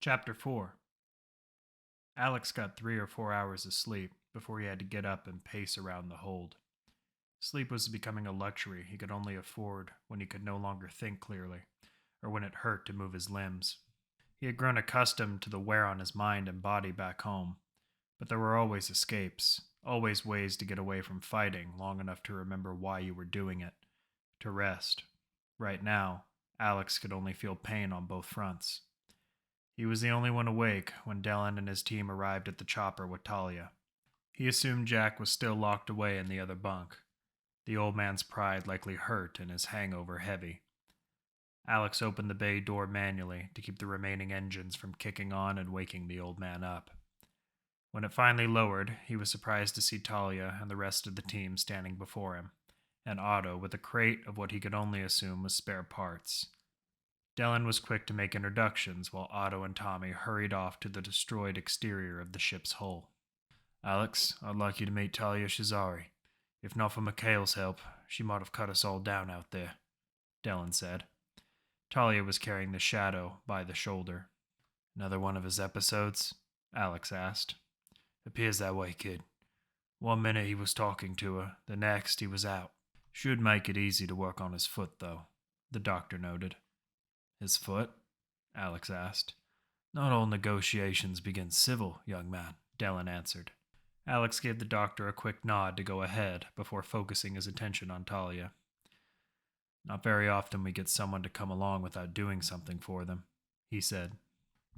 Chapter 4. Alex got 3 or 4 hours of sleep before he had to get up and pace around the hold. Sleep was becoming a luxury he could only afford when he could no longer think clearly, or when it hurt to move his limbs. He had grown accustomed to the wear on his mind and body back home, but there were always escapes, always ways to get away from fighting long enough to remember why you were doing it, to rest. Right now, Alex could only feel pain on both fronts. He was the only one awake when Dellen and his team arrived at the chopper with Talia. He assumed Jack was still locked away in the other bunk. The old man's pride likely hurt and his hangover heavy. Alex opened the bay door manually to keep the remaining engines from kicking on and waking the old man up. When it finally lowered, he was surprised to see Talia and the rest of the team standing before him, and Otto with a crate of what he could only assume was spare parts. Dellen was quick to make introductions while Otto and Tommy hurried off to the destroyed exterior of the ship's hull. Alex, I'd like you to meet Talia Shazari. If not for Mikhail's help, she might have cut us all down out there, Dellen said. Talia was carrying the shadow by the shoulder. Another one of his episodes? Alex asked. Appears that way, kid. One minute he was talking to her, the next he was out. Should make it easy to work on his foot, though, the doctor noted. His foot? Alex asked. Not all negotiations begin civil, young man, Dellen answered. Alex gave the doctor a quick nod to go ahead before focusing his attention on Talia. Not very often we get someone to come along without doing something for them, he said.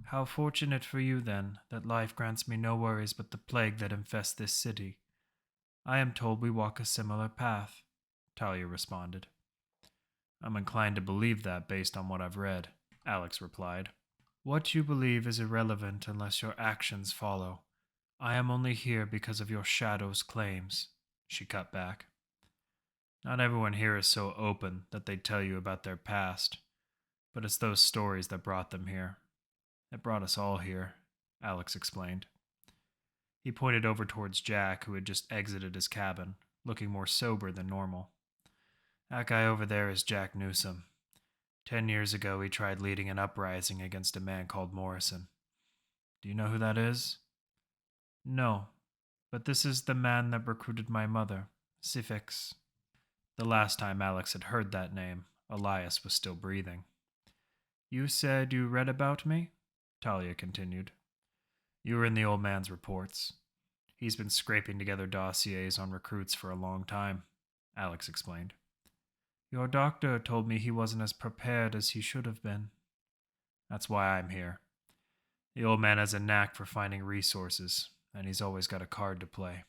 How fortunate for you, then, that life grants me no worries but the plague that infests this city. I am told we walk a similar path, Talia responded. I'm inclined to believe that based on what I've read, Alex replied. What you believe is irrelevant unless your actions follow. I am only here because of your shadow's claims, she cut back. Not everyone here is so open that they'd tell you about their past, but it's those stories that brought them here. It brought us all here, Alex explained. He pointed over towards Jack, who had just exited his cabin, looking more sober than normal. That guy over there is Jack Newsom. 10 years ago, he tried leading an uprising against a man called Morrison. Do you know who that is? No, but this is the man that recruited my mother, Sifix. The last time Alex had heard that name, Elias was still breathing. You said you read about me? Talia continued. You were in the old man's reports. He's been scraping together dossiers on recruits for a long time, Alex explained. Your doctor told me he wasn't as prepared as he should have been. That's why I'm here. The old man has a knack for finding resources, and he's always got a card to play.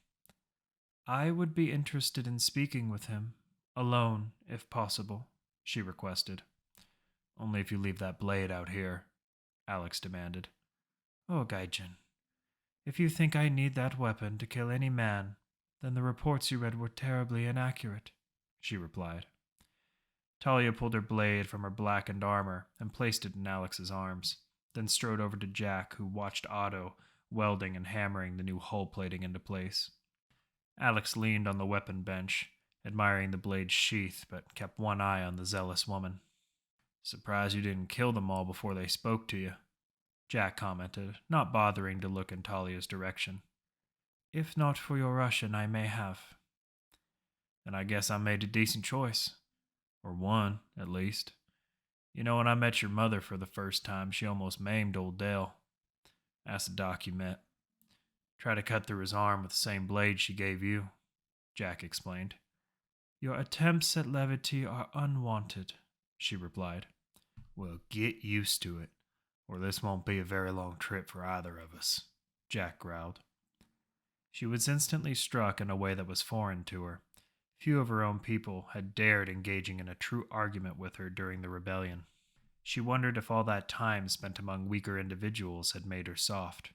I would be interested in speaking with him, alone, if possible, she requested. Only if you leave that blade out here, Alex demanded. Oh, Gaijin, if you think I need that weapon to kill any man, then the reports you read were terribly inaccurate, she replied. Talia pulled her blade from her blackened armor and placed it in Alex's arms, then strode over to Jack, who watched Otto welding and hammering the new hull plating into place. Alex leaned on the weapon bench, admiring the blade's sheath, but kept one eye on the zealous woman. Surprised you didn't kill them all before they spoke to you, Jack commented, not bothering to look in Talia's direction. If not for your Russian, I may have. Then I guess I made a decent choice. Or one, at least. You know, when I met your mother for the first time, she almost maimed old Dale. That's the doc you met. Tried to cut through his arm with the same blade she gave you, Jack explained. Your attempts at levity are unwanted, she replied. Well, get used to it, or this won't be a very long trip for either of us, Jack growled. She was instantly struck in a way that was foreign to her. Few of her own people had dared engaging in a true argument with her during the rebellion. She wondered if all that time spent among weaker individuals had made her soft.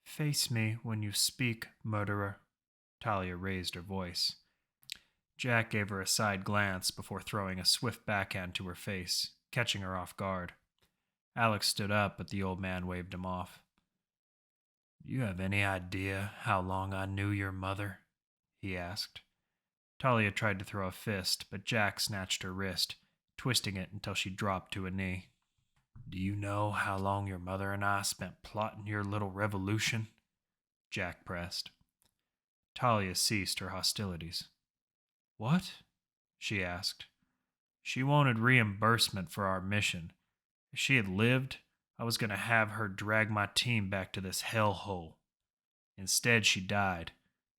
Face me when you speak, murderer. Talia raised her voice. Jack gave her a side glance before throwing a swift backhand to her face, catching her off guard. Alex stood up, but the old man waved him off. Do you have any idea how long I knew your mother? He asked. Talia tried to throw a fist, but Jack snatched her wrist, twisting it until she dropped to a knee. Do you know how long your mother and I spent plotting your little revolution? Jack pressed. Talia ceased her hostilities. What? She asked. She wanted reimbursement for our mission. If she had lived, I was going to have her drag my team back to this hellhole. Instead, she died,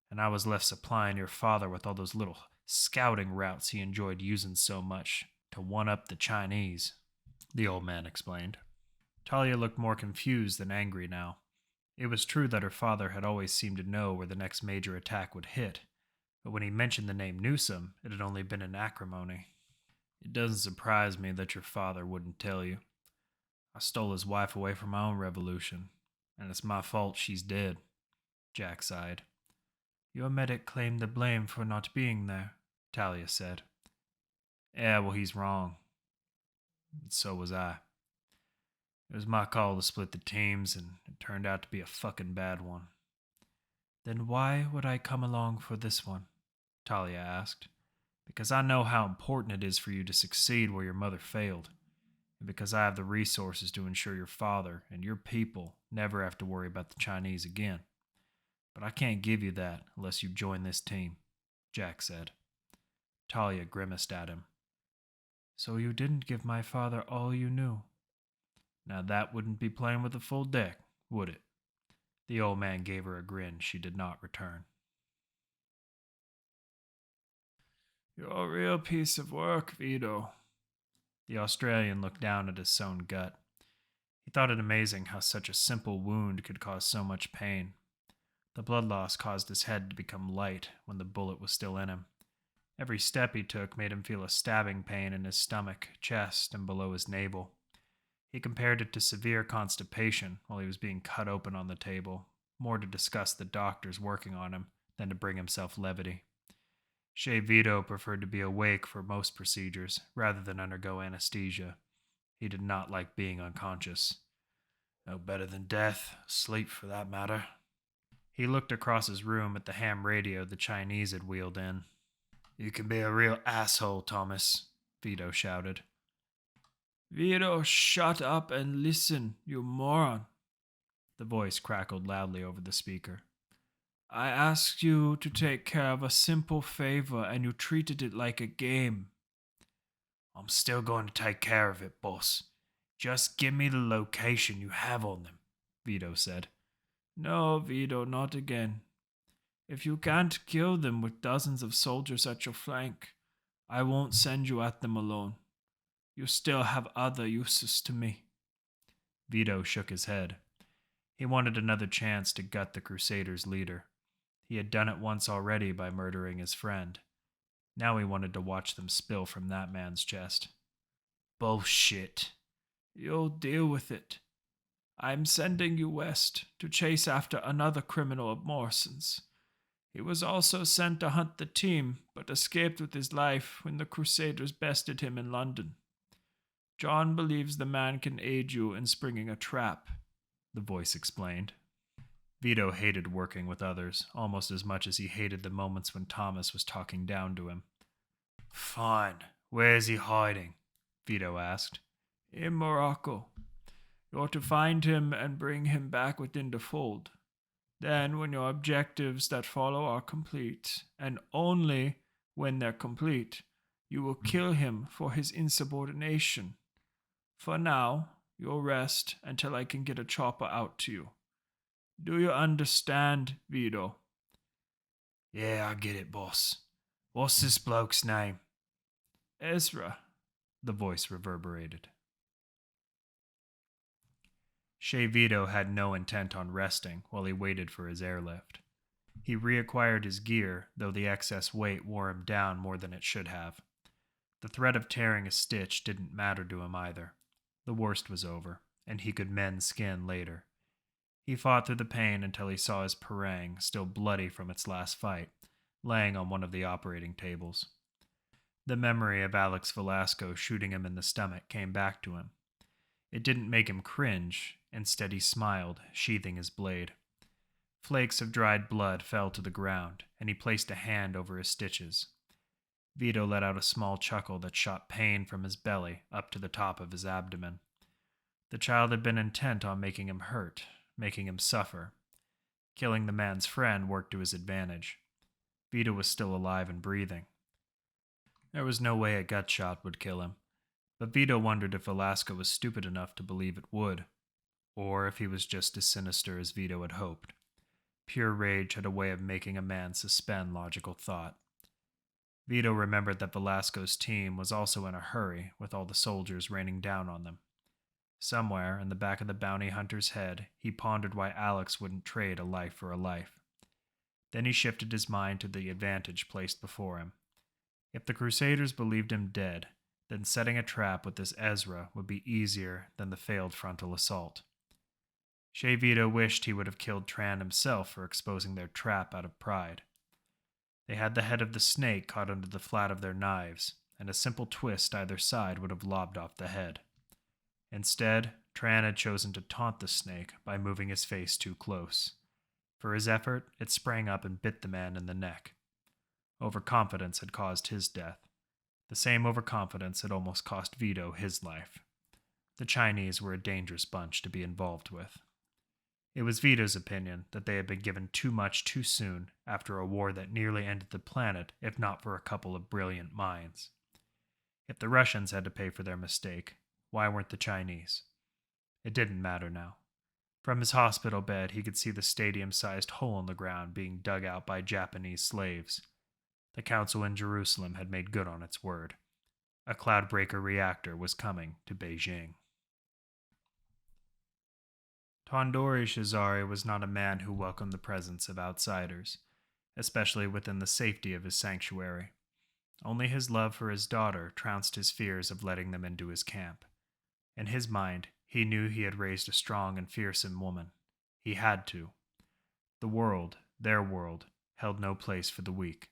and I was left supplying your father with all those little scouting routes he enjoyed using so much to one-up the Chinese, the old man explained. Talia looked more confused than angry now. It was true that her father had always seemed to know where the next major attack would hit, but when he mentioned the name Newsom, it had only been in acrimony. It doesn't surprise me that your father wouldn't tell you. I stole his wife away from my own revolution, and it's my fault she's dead, Jack sighed. Your medic claimed the blame for not being there, Talia said. Yeah, well, he's wrong. And so was I. It was my call to split the teams, and it turned out to be a fucking bad one. Then why would I come along for this one? Talia asked. Because I know how important it is for you to succeed where your mother failed, and because I have the resources to ensure your father and your people never have to worry about the Chinese again. But I can't give you that unless you join this team, Jack said. Talia grimaced at him. So you didn't give my father all you knew? Now that wouldn't be playing with a full deck, would it? The old man gave her a grin she did not return. You're a real piece of work, Vito. The Australian looked down at his sewn gut. He thought it amazing how such a simple wound could cause so much pain. The blood loss caused his head to become light when the bullet was still in him. Every step he took made him feel a stabbing pain in his stomach, chest, and below his navel. He compared it to severe constipation while he was being cut open on the table, more to discuss the doctors working on him than to bring himself levity. Shea Vito preferred to be awake for most procedures rather than undergo anesthesia. He did not like being unconscious. No better than death, sleep for that matter. He looked across his room at the ham radio the Chinese had wheeled in. You can be a real asshole, Thomas, Vito shouted. Vito, shut up and listen, you moron. The voice crackled loudly over the speaker. I asked you to take care of a simple favor and you treated it like a game. I'm still going to take care of it, boss. Just give me the location you have on them, Vito said. No, Vito, not again. If you can't kill them with dozens of soldiers at your flank, I won't send you at them alone. You still have other uses to me. Vito shook his head. He wanted another chance to gut the Crusaders' leader. He had done it once already by murdering his friend. Now he wanted to watch them spill from that man's chest. Bullshit. You'll deal with it. I'm sending you west to chase after another criminal of Morrison's. He was also sent to hunt the team, but escaped with his life when the Crusaders bested him in London. John believes the man can aid you in springing a trap, the voice explained. Vito hated working with others almost as much as he hated the moments when Thomas was talking down to him. Fine. Where's he hiding? Vito asked. In Morocco. You're to find him and bring him back within the fold. Then, when your objectives that follow are complete, and only when they're complete, you will kill him for his insubordination. For now, you'll rest until I can get a chopper out to you. Do you understand, Vito? Yeah, I get it, boss. What's this bloke's name? Ezra, the voice reverberated. Shea Vito had no intent on resting while he waited for his airlift. He reacquired his gear, though the excess weight wore him down more than it should have. The threat of tearing a stitch didn't matter to him either. The worst was over, and he could mend skin later. He fought through the pain until he saw his parang, still bloody from its last fight, laying on one of the operating tables. The memory of Alex Velasco shooting him in the stomach came back to him. It didn't make him cringe. Instead, he smiled, sheathing his blade. Flakes of dried blood fell to the ground, and he placed a hand over his stitches. Vito let out a small chuckle that shot pain from his belly up to the top of his abdomen. The child had been intent on making him hurt, making him suffer. Killing the man's friend worked to his advantage. Vito was still alive and breathing. There was no way a gut shot would kill him, but Vito wondered if Velasco was stupid enough to believe it would, or if he was just as sinister as Vito had hoped. Pure rage had a way of making a man suspend logical thought. Vito remembered that Velasco's team was also in a hurry, with all the soldiers raining down on them. Somewhere in the back of the bounty hunter's head, he pondered why Alex wouldn't trade a life for a life. Then he shifted his mind to the advantage placed before him. If the Crusaders believed him dead, then setting a trap with this Ezra would be easier than the failed frontal assault. Chez Vito wished he would have killed Tran himself for exposing their trap out of pride. They had the head of the snake caught under the flat of their knives, and a simple twist either side would have lobbed off the head. Instead, Tran had chosen to taunt the snake by moving his face too close. For his effort, it sprang up and bit the man in the neck. Overconfidence had caused his death. The same overconfidence had almost cost Vito his life. The Chinese were a dangerous bunch to be involved with. It was Vito's opinion that they had been given too much too soon after a war that nearly ended the planet if not for a couple of brilliant minds. If the Russians had to pay for their mistake, why weren't the Chinese? It didn't matter now. From his hospital bed, he could see the stadium-sized hole in the ground being dug out by Japanese slaves. The council in Jerusalem had made good on its word. A Cloudbreaker reactor was coming to Beijing. Tandori Shazari was not a man who welcomed the presence of outsiders, especially within the safety of his sanctuary. Only his love for his daughter trounced his fears of letting them into his camp. In his mind, he knew he had raised a strong and fearsome woman. He had to. The world, their world, held no place for the weak.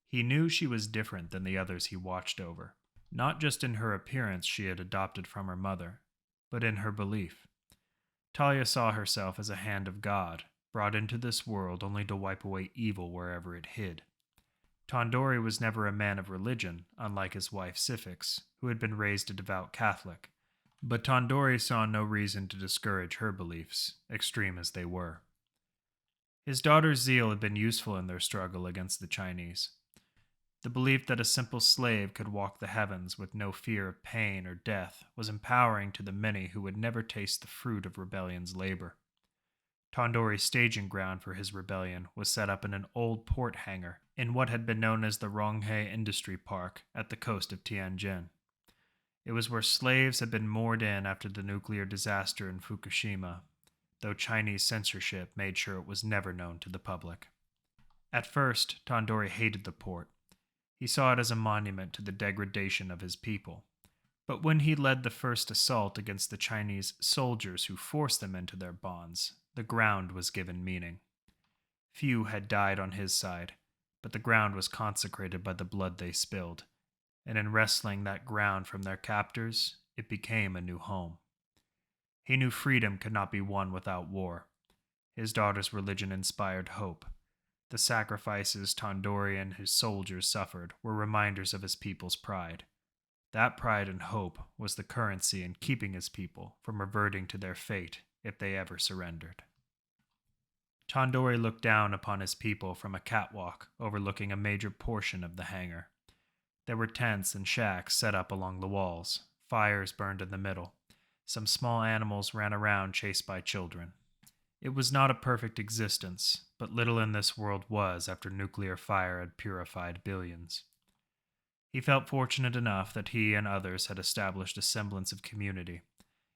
He knew she was different than the others he watched over, not just in her appearance she had adopted from her mother, but in her belief. Talia saw herself as a hand of God, brought into this world only to wipe away evil wherever it hid. Tandori was never a man of religion, unlike his wife Sifix, who had been raised a devout Catholic, but Tandori saw no reason to discourage her beliefs, extreme as they were. His daughter's zeal had been useful in their struggle against the Chinese. The belief that a simple slave could walk the heavens with no fear of pain or death was empowering to the many who would never taste the fruit of rebellion's labor. Tandori's staging ground for his rebellion was set up in an old port hangar in what had been known as the Ronghei Industry Park at the coast of Tianjin. It was where slaves had been moored in after the nuclear disaster in Fukushima, though Chinese censorship made sure it was never known to the public. At first, Tandori hated the port. He saw it as a monument to the degradation of his people. But when he led the first assault against the Chinese soldiers who forced them into their bonds, the ground was given meaning. Few had died on his side, but the ground was consecrated by the blood they spilled, and in wresting that ground from their captors, it became a new home. He knew freedom could not be won without war. His daughter's religion inspired hope. The sacrifices Tandori and his soldiers suffered were reminders of his people's pride. That pride and hope was the currency in keeping his people from reverting to their fate if they ever surrendered. Tandori looked down upon his people from a catwalk overlooking a major portion of the hangar. There were tents and shacks set up along the walls. Fires burned in the middle. Some small animals ran around chased by children. It was not a perfect existence, but little in this world was after nuclear fire had purified billions. He felt fortunate enough that he and others had established a semblance of community,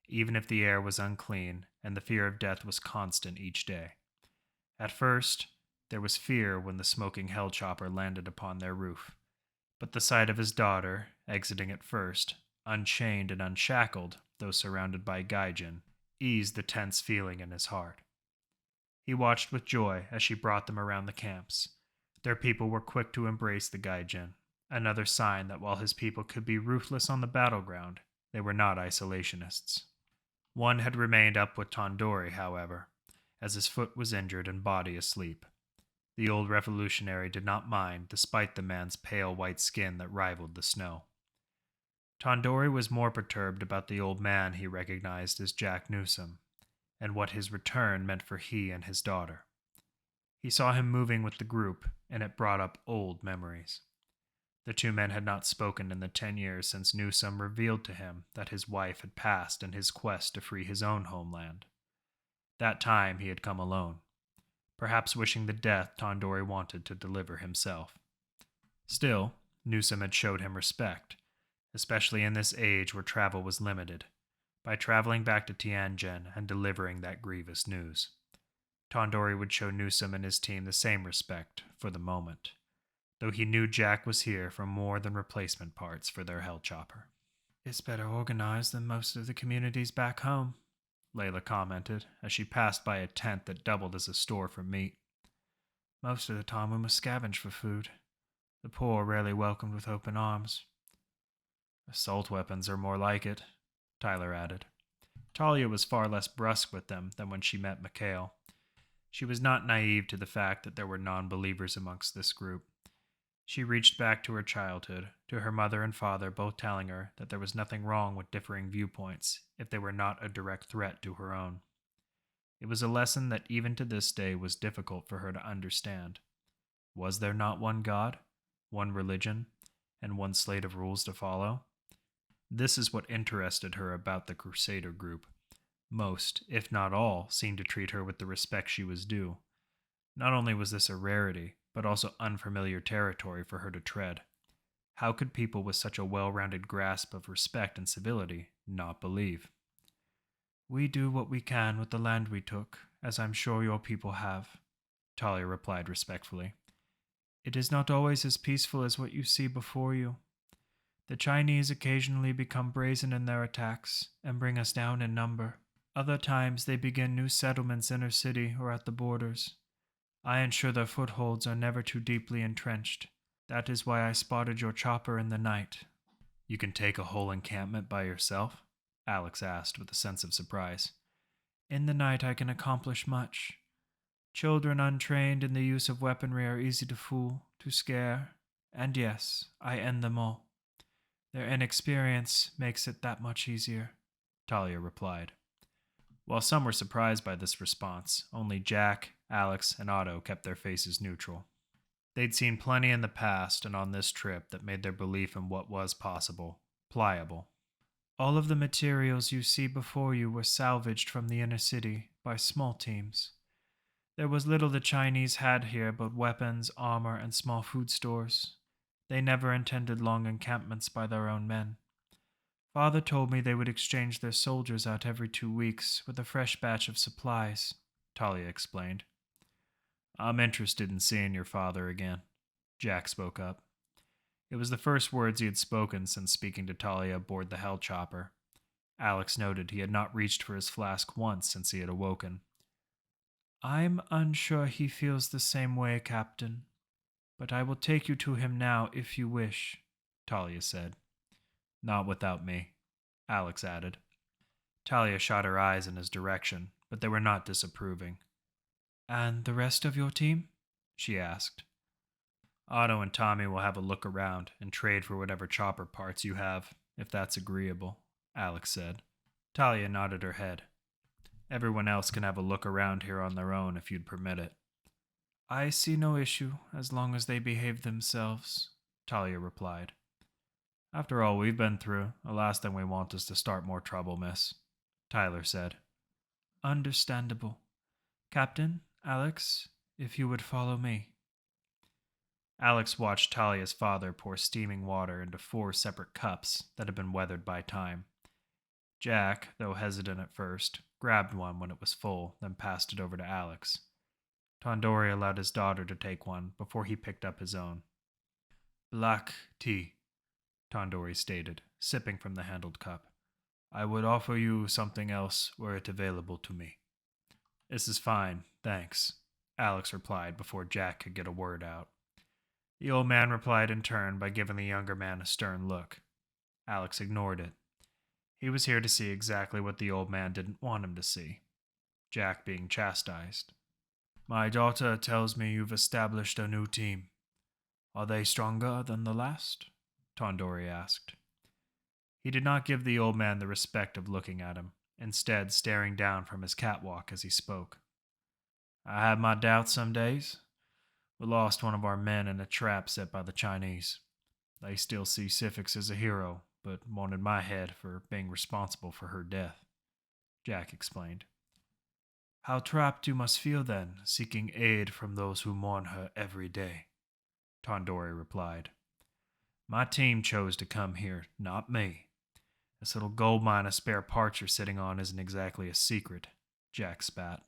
even if the air was unclean and the fear of death was constant each day. At first, there was fear when the smoking hell chopper landed upon their roof, but the sight of his daughter, exiting it first, unchained and unshackled, though surrounded by Gaijin, eased the tense feeling in his heart. He watched with joy as she brought them around the camps. Their people were quick to embrace the Gaijin, another sign that while his people could be ruthless on the battleground, they were not isolationists. One had remained up with Tandori, however, as his foot was injured and body asleep. The old revolutionary did not mind, despite the man's pale white skin that rivaled the snow. Tondori was more perturbed about the old man he recognized as Jack Newsom, and what his return meant for he and his daughter. He saw him moving with the group, and it brought up old memories. The two men had not spoken in the 10 years since Newsom revealed to him that his wife had passed in his quest to free his own homeland. That time he had come alone, perhaps wishing the death Tondori wanted to deliver himself. Still, Newsom had showed him respect, especially in this age where travel was limited, by traveling back to Tianjin and delivering that grievous news. Tondori would show Newsom and his team the same respect for the moment, though he knew Jack was here for more than replacement parts for their Hellchopper. "It's better organized than most of the communities back home," Layla commented as she passed by a tent that doubled as a store for meat. "Most of the time we must scavenge for food. The poor are rarely welcomed with open arms." "Assault weapons are more like it," Tyler added. Talia was far less brusque with them than when she met Mikhail. She was not naive to the fact that there were non-believers amongst this group. She reached back to her childhood, to her mother and father both telling her that there was nothing wrong with differing viewpoints if they were not a direct threat to her own. It was a lesson that even to this day was difficult for her to understand. Was there not one God, one religion, and one slate of rules to follow? This is what interested her about the Crusader group. Most, if not all, seemed to treat her with the respect she was due. Not only was this a rarity, but also unfamiliar territory for her to tread. How could people with such a well-rounded grasp of respect and civility not believe? "We do what we can with the land we took, as I'm sure your people have," Talia replied respectfully. "It is not always as peaceful as what you see before you. The Chinese occasionally become brazen in their attacks and bring us down in number. Other times they begin new settlements inner city or at the borders. I ensure their footholds are never too deeply entrenched. That is why I spotted your chopper in the night." "You can take a whole encampment by yourself?" Alex asked with a sense of surprise. "In the night I can accomplish much. Children untrained in the use of weaponry are easy to fool, to scare, and yes, I end them all. Their inexperience makes it that much easier," Talia replied. While some were surprised by this response, only Jack, Alex, and Otto kept their faces neutral. They'd seen plenty in the past and on this trip that made their belief in what was possible pliable. "All of the materials you see before you were salvaged from the inner city by small teams. There was little the Chinese had here but weapons, armor, and small food stores. They never intended long encampments by their own men. Father told me they would exchange their soldiers out every 2 weeks with a fresh batch of supplies," Talia explained. "I'm interested in seeing your father again," Jack spoke up. It was the first words he had spoken since speaking to Talia aboard the Hellchopper. Alex noted he had not reached for his flask once since he had awoken. "I'm unsure he feels the same way, Captain, but I will take you to him now if you wish," Talia said. "Not without me," Alex added. Talia shot her eyes in his direction, but they were not disapproving. "And the rest of your team?" she asked. "Otto and Tommy will have a look around and trade for whatever chopper parts you have, if that's agreeable," Alex said. Talia nodded her head. "Everyone else can have a look around here on their own if you'd permit it." "I see no issue as long as they behave themselves," Talia replied. "After all we've been through, the last thing we want is to start more trouble, miss," Tyler said. "Understandable. Captain, Alex, if you would follow me." Alex watched Talia's father pour steaming water into 4 separate cups that had been weathered by time. Jack, though hesitant at first, grabbed one when it was full, then passed it over to Alex. Tondori allowed his daughter to take one before he picked up his own. "Black tea," Tondori stated, sipping from the handled cup. "I would offer you something else were it available to me." "This is fine, thanks," Alex replied before Jack could get a word out. The old man replied in turn by giving the younger man a stern look. Alex ignored it. He was here to see exactly what the old man didn't want him to see. Jack being chastised. "My daughter tells me you've established a new team. Are they stronger than the last?" Tondori asked. He did not give the old man the respect of looking at him, instead staring down from his catwalk as he spoke. I have my doubts some days. We lost one of our men in a trap set by the Chinese. They still see Syphax as a hero, but wanted my head for being responsible for her death, Jack explained. How trapped you must feel then, seeking aid from those who mourn her every day, Tandori replied. My team chose to come here, not me. This little gold mine of spare parts you're sitting on isn't exactly a secret, Jack spat.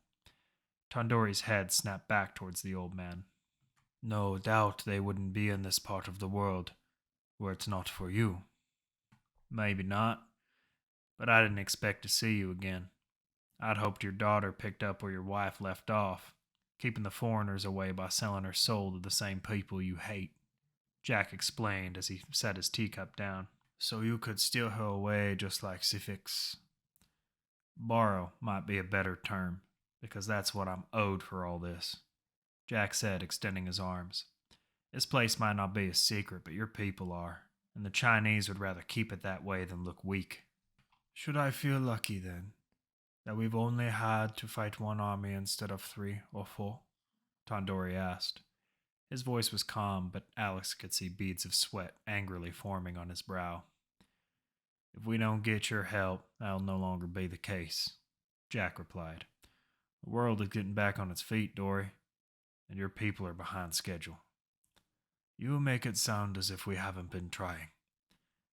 Tandori's head snapped back towards the old man. No doubt they wouldn't be in this part of the world were it not for you. Maybe not, but I didn't expect to see you again. I'd hoped your daughter picked up where your wife left off, keeping the foreigners away by selling her soul to the same people you hate, Jack explained as he set his teacup down. So you could steal her away just like Syphax. Borrow might be a better term, because that's what I'm owed for all this, Jack said, extending his arms. This place might not be a secret, but your people are, and the Chinese would rather keep it that way than look weak. Should I feel lucky, then, that we've only had to fight one army instead of 3 or 4? Tandori asked. His voice was calm, but Alex could see beads of sweat angrily forming on his brow. If we don't get your help, that'll no longer be the case, Jack replied. The world is getting back on its feet, Dory, and your people are behind schedule. You make it sound as if we haven't been trying.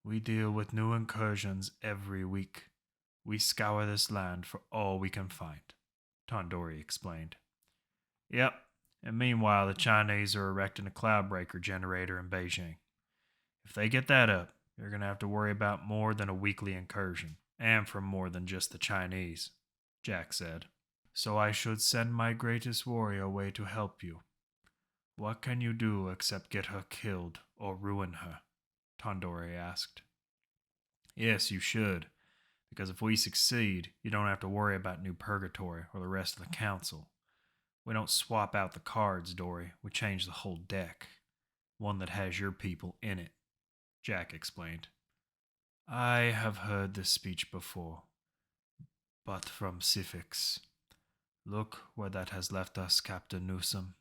We deal with new incursions every week. We scour this land for all we can find, Tandori explained. Yep, and meanwhile the Chinese are erecting a cloudbreaker generator in Beijing. If they get that up, you're going to have to worry about more than a weekly incursion, and from more than just the Chinese, Jack said. So I should send my greatest warrior away to help you. What can you do except get her killed or ruin her? Tandori asked. Yes, you should, because if we succeed, you don't have to worry about New Purgatory or the rest of the council. We don't swap out the cards, Dory. We change the whole deck. One that has your people in it, Jack explained. I have heard this speech before, but from Syphax. Look where that has left us, Captain Newsom.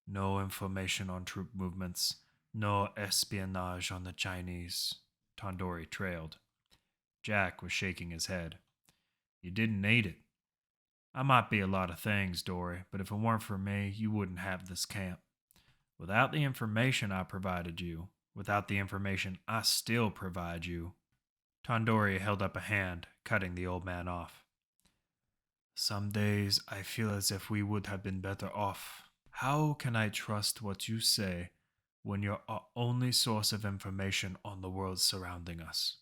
No information on troop movements, no espionage on the Chinese, Tandori trailed. Jack was shaking his head. You didn't need it. I might be a lot of things, Dory, but if it weren't for me, you wouldn't have this camp. Without the information I provided you, without the information I still provide you, Tandori held up a hand, cutting the old man off. Some days I feel as if we would have been better off. How can I trust what you say when you're our only source of information on the world surrounding us?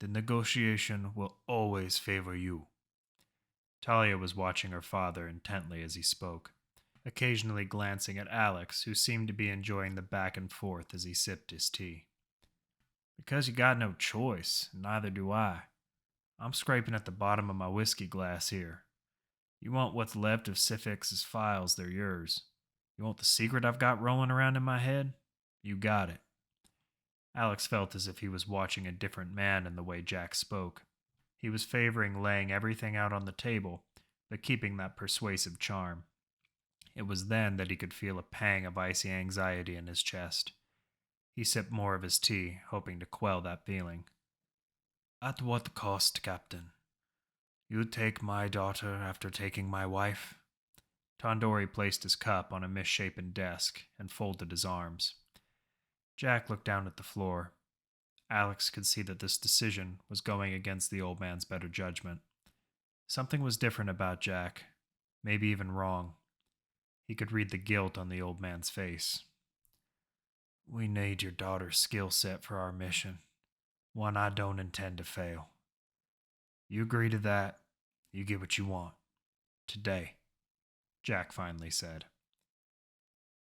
The negotiation will always favor you. Talia was watching her father intently as he spoke, occasionally glancing at Alex, who seemed to be enjoying the back and forth as he sipped his tea. Because you got no choice, neither do I. I'm scraping at the bottom of my whiskey glass here. You want what's left of Syphax's files, they're yours. You want the secret I've got rolling around in my head? You got it. Alex felt as if he was watching a different man in the way Jack spoke. He was favoring laying everything out on the table, but keeping that persuasive charm. It was then that he could feel a pang of icy anxiety in his chest. He sipped more of his tea, hoping to quell that feeling. At what cost, Captain? You take my daughter after taking my wife? Tandori placed his cup on a misshapen desk and folded his arms. Jack looked down at the floor. Alex could see that this decision was going against the old man's better judgment. Something was different about Jack, maybe even wrong. He could read the guilt on the old man's face. We need your daughter's skill set for our mission, one I don't intend to fail. You agree to that, you get what you want. Today, Jack finally said.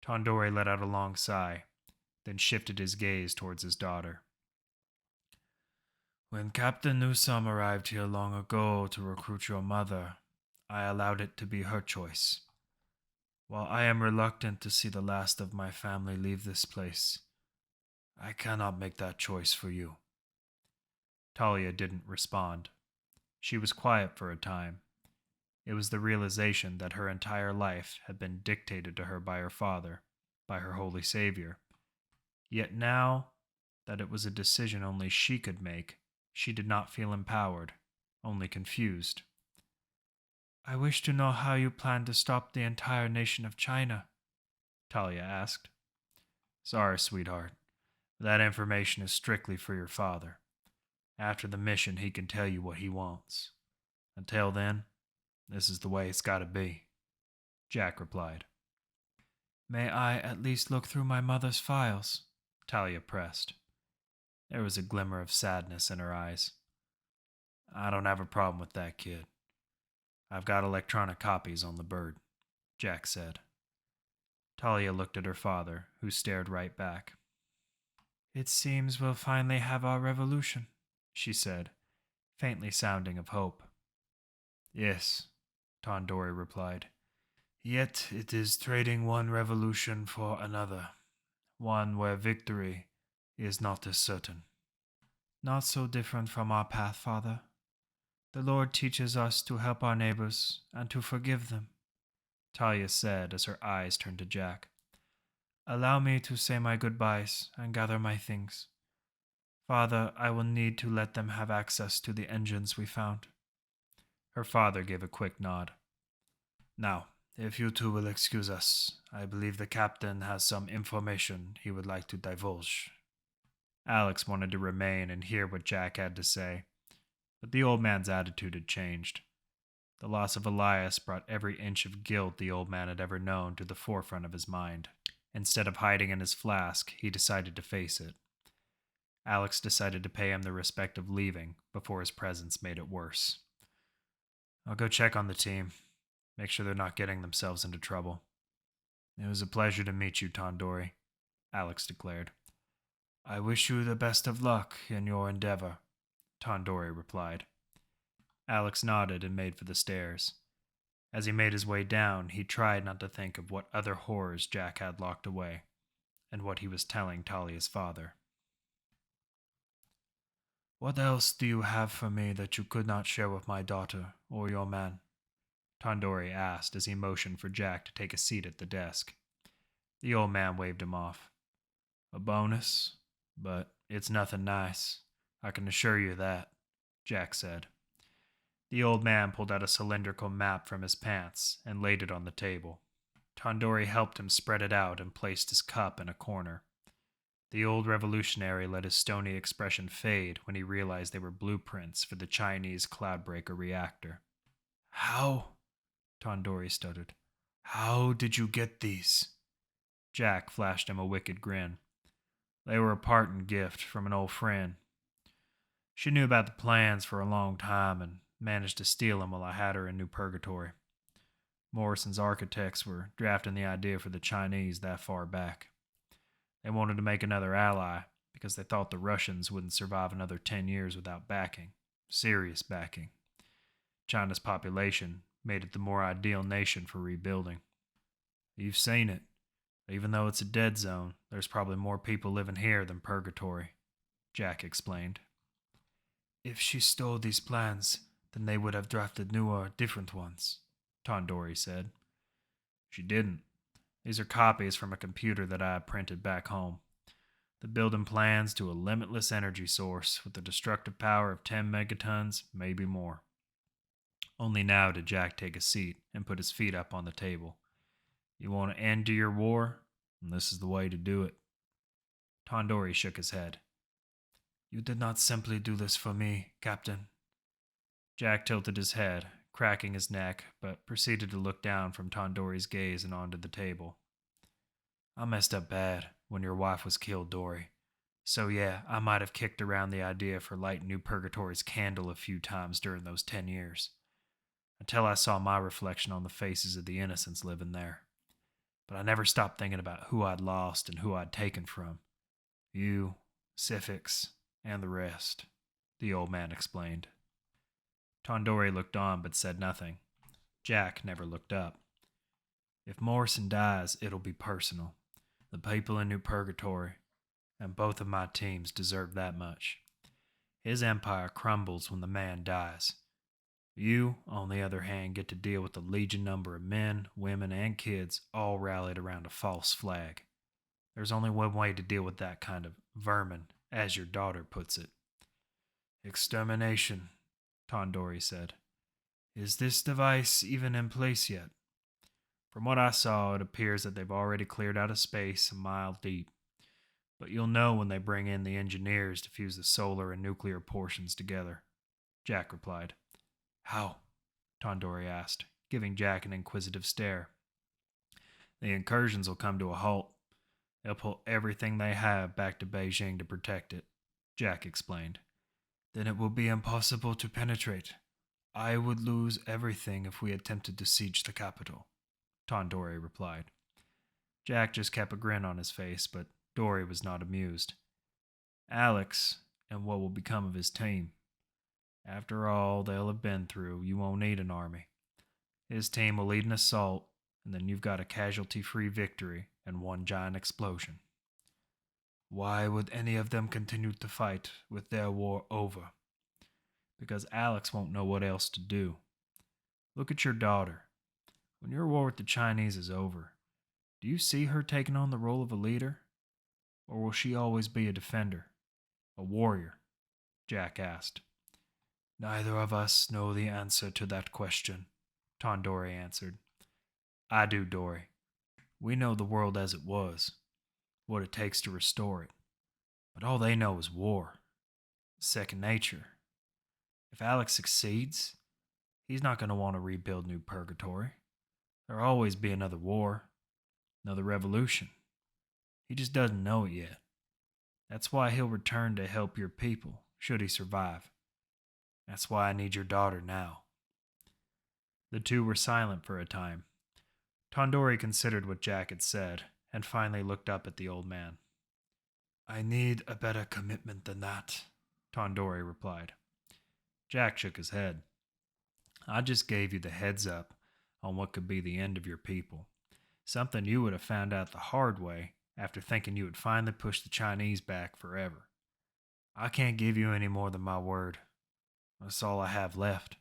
Tandori let out a long sigh, then shifted his gaze towards his daughter. When Captain Newsom arrived here long ago to recruit your mother, I allowed it to be her choice. While I am reluctant to see the last of my family leave this place, I cannot make that choice for you. Talia didn't respond. She was quiet for a time. It was the realization that her entire life had been dictated to her by her father, by her holy savior. Yet now that it was a decision only she could make, she did not feel empowered, only confused. I wish to know how you plan to stop the entire nation of China, Talia asked. Sorry, sweetheart. That information is strictly for your father. After the mission, he can tell you what he wants. Until then, this is the way it's got to be, Jack replied. May I at least look through my mother's files? Talia pressed. There was a glimmer of sadness in her eyes. I don't have a problem with that, kid. I've got electronic copies on the bird, Jack said. Talia looked at her father, who stared right back. It seems we'll finally have our revolution, she said, faintly sounding of hope. Yes, Tondori replied. Yet it is trading one revolution for another, one where victory is not as certain. Not so different from our path, Father. The Lord teaches us to help our neighbors and to forgive them, Talia said as her eyes turned to Jack. Allow me to say my goodbyes and gather my things. Father, I will need to let them have access to the engines we found. Her father gave a quick nod. Now, if you two will excuse us, I believe the captain has some information he would like to divulge. Alex wanted to remain and hear what Jack had to say, but the old man's attitude had changed. The loss of Elias brought every inch of guilt the old man had ever known to the forefront of his mind. Instead of hiding in his flask, he decided to face it. Alex decided to pay him the respect of leaving before his presence made it worse. I'll go check on the team. Make sure they're not getting themselves into trouble. It was a pleasure to meet you, Tondori, Alex declared. I wish you the best of luck in your endeavor, Tondori replied. Alex nodded and made for the stairs. As he made his way down, he tried not to think of what other horrors Jack had locked away, and what he was telling Talia's father. What else do you have for me that you could not share with my daughter or your man? Tondori asked as he motioned for Jack to take a seat at the desk. The old man waved him off. A bonus, but it's nothing nice. I can assure you that, Jack said. The old man pulled out a cylindrical map from his pants and laid it on the table. Tondori helped him spread it out and placed his cup in a corner. The old revolutionary let his stony expression fade when he realized they were blueprints for the Chinese Cloudbreaker reactor. How? Tondori stuttered. How did you get these? Jack flashed him a wicked grin. They were a parting gift from an old friend. She knew about the plans for a long time and managed to steal them while I had her in New Purgatory. Morrison's architects were drafting the idea for the Chinese that far back. They wanted to make another ally because they thought the Russians wouldn't survive another 10 years without backing, serious backing. China's population made it the more ideal nation for rebuilding. You've seen it. Even though it's a dead zone, there's probably more people living here than Purgatory, Jack explained. If she stole these plans, then they would have drafted newer, different ones, Tondori said. She didn't. These are copies from a computer that I printed back home. The building plans to a limitless energy source with a destructive power of 10 megatons, maybe more. Only now did Jack take a seat and put his feet up on the table. You want to end to your war? And this is the way to do it. Tondori shook his head. You did not simply do this for me, Captain. Jack tilted his head, cracking his neck, but proceeded to look down from Tondori's gaze and onto the table. I messed up bad when your wife was killed, Dory. So yeah, I might have kicked around the idea for lighting New Purgatory's candle a few times during those 10 years. Until I saw my reflection on the faces of the innocents living there. But I never stopped thinking about who I'd lost and who I'd taken from. You, Sifix, and the rest, the old man explained. Tondori looked on but said nothing. Jack never looked up. If Morrison dies, it'll be personal. The people in New Purgatory, and both of my teams deserve that much. His empire crumbles when the man dies. You, on the other hand, get to deal with a legion number of men, women, and kids all rallied around a false flag. There's only one way to deal with that kind of vermin, as your daughter puts it. Extermination, Tondori said. Is this device even in place yet? From what I saw, it appears that they've already cleared out a space a mile deep. But you'll know when they bring in the engineers to fuse the solar and nuclear portions together, Jack replied. How? Tondori asked, giving Jack an inquisitive stare. The incursions will come to a halt. They'll pull everything they have back to Beijing to protect it, Jack explained. Then it will be impossible to penetrate. I would lose everything if we attempted to siege the capital, Tondori replied. Jack just kept a grin on his face, but Dory was not amused. Alex, and what will become of his team? After all they'll have been through, you won't need an army. His team will lead an assault, and then you've got a casualty-free victory and one giant explosion. Why would any of them continue to fight with their war over? Because Alex won't know what else to do. Look at your daughter. When your war with the Chinese is over, do you see her taking on the role of a leader? Or will she always be a defender? A warrior? Jack asked. Neither of us know the answer to that question, Tondori answered. I do, Dory. We know the world as it was, what it takes to restore it. But all they know is war. Second nature. If Alex succeeds, he's not going to want to rebuild New Purgatory. There'll always be another war, another revolution. He just doesn't know it yet. That's why he'll return to help your people, should he survive. That's why I need your daughter now. The two were silent for a time. Tondori considered what Jack had said, and finally looked up at the old man. I need a better commitment than that, Tondori replied. Jack shook his head. I just gave you the heads up on what could be the end of your people. Something you would have found out the hard way after thinking you would finally push the Chinese back forever. I can't give you any more than my word. That's all I have left.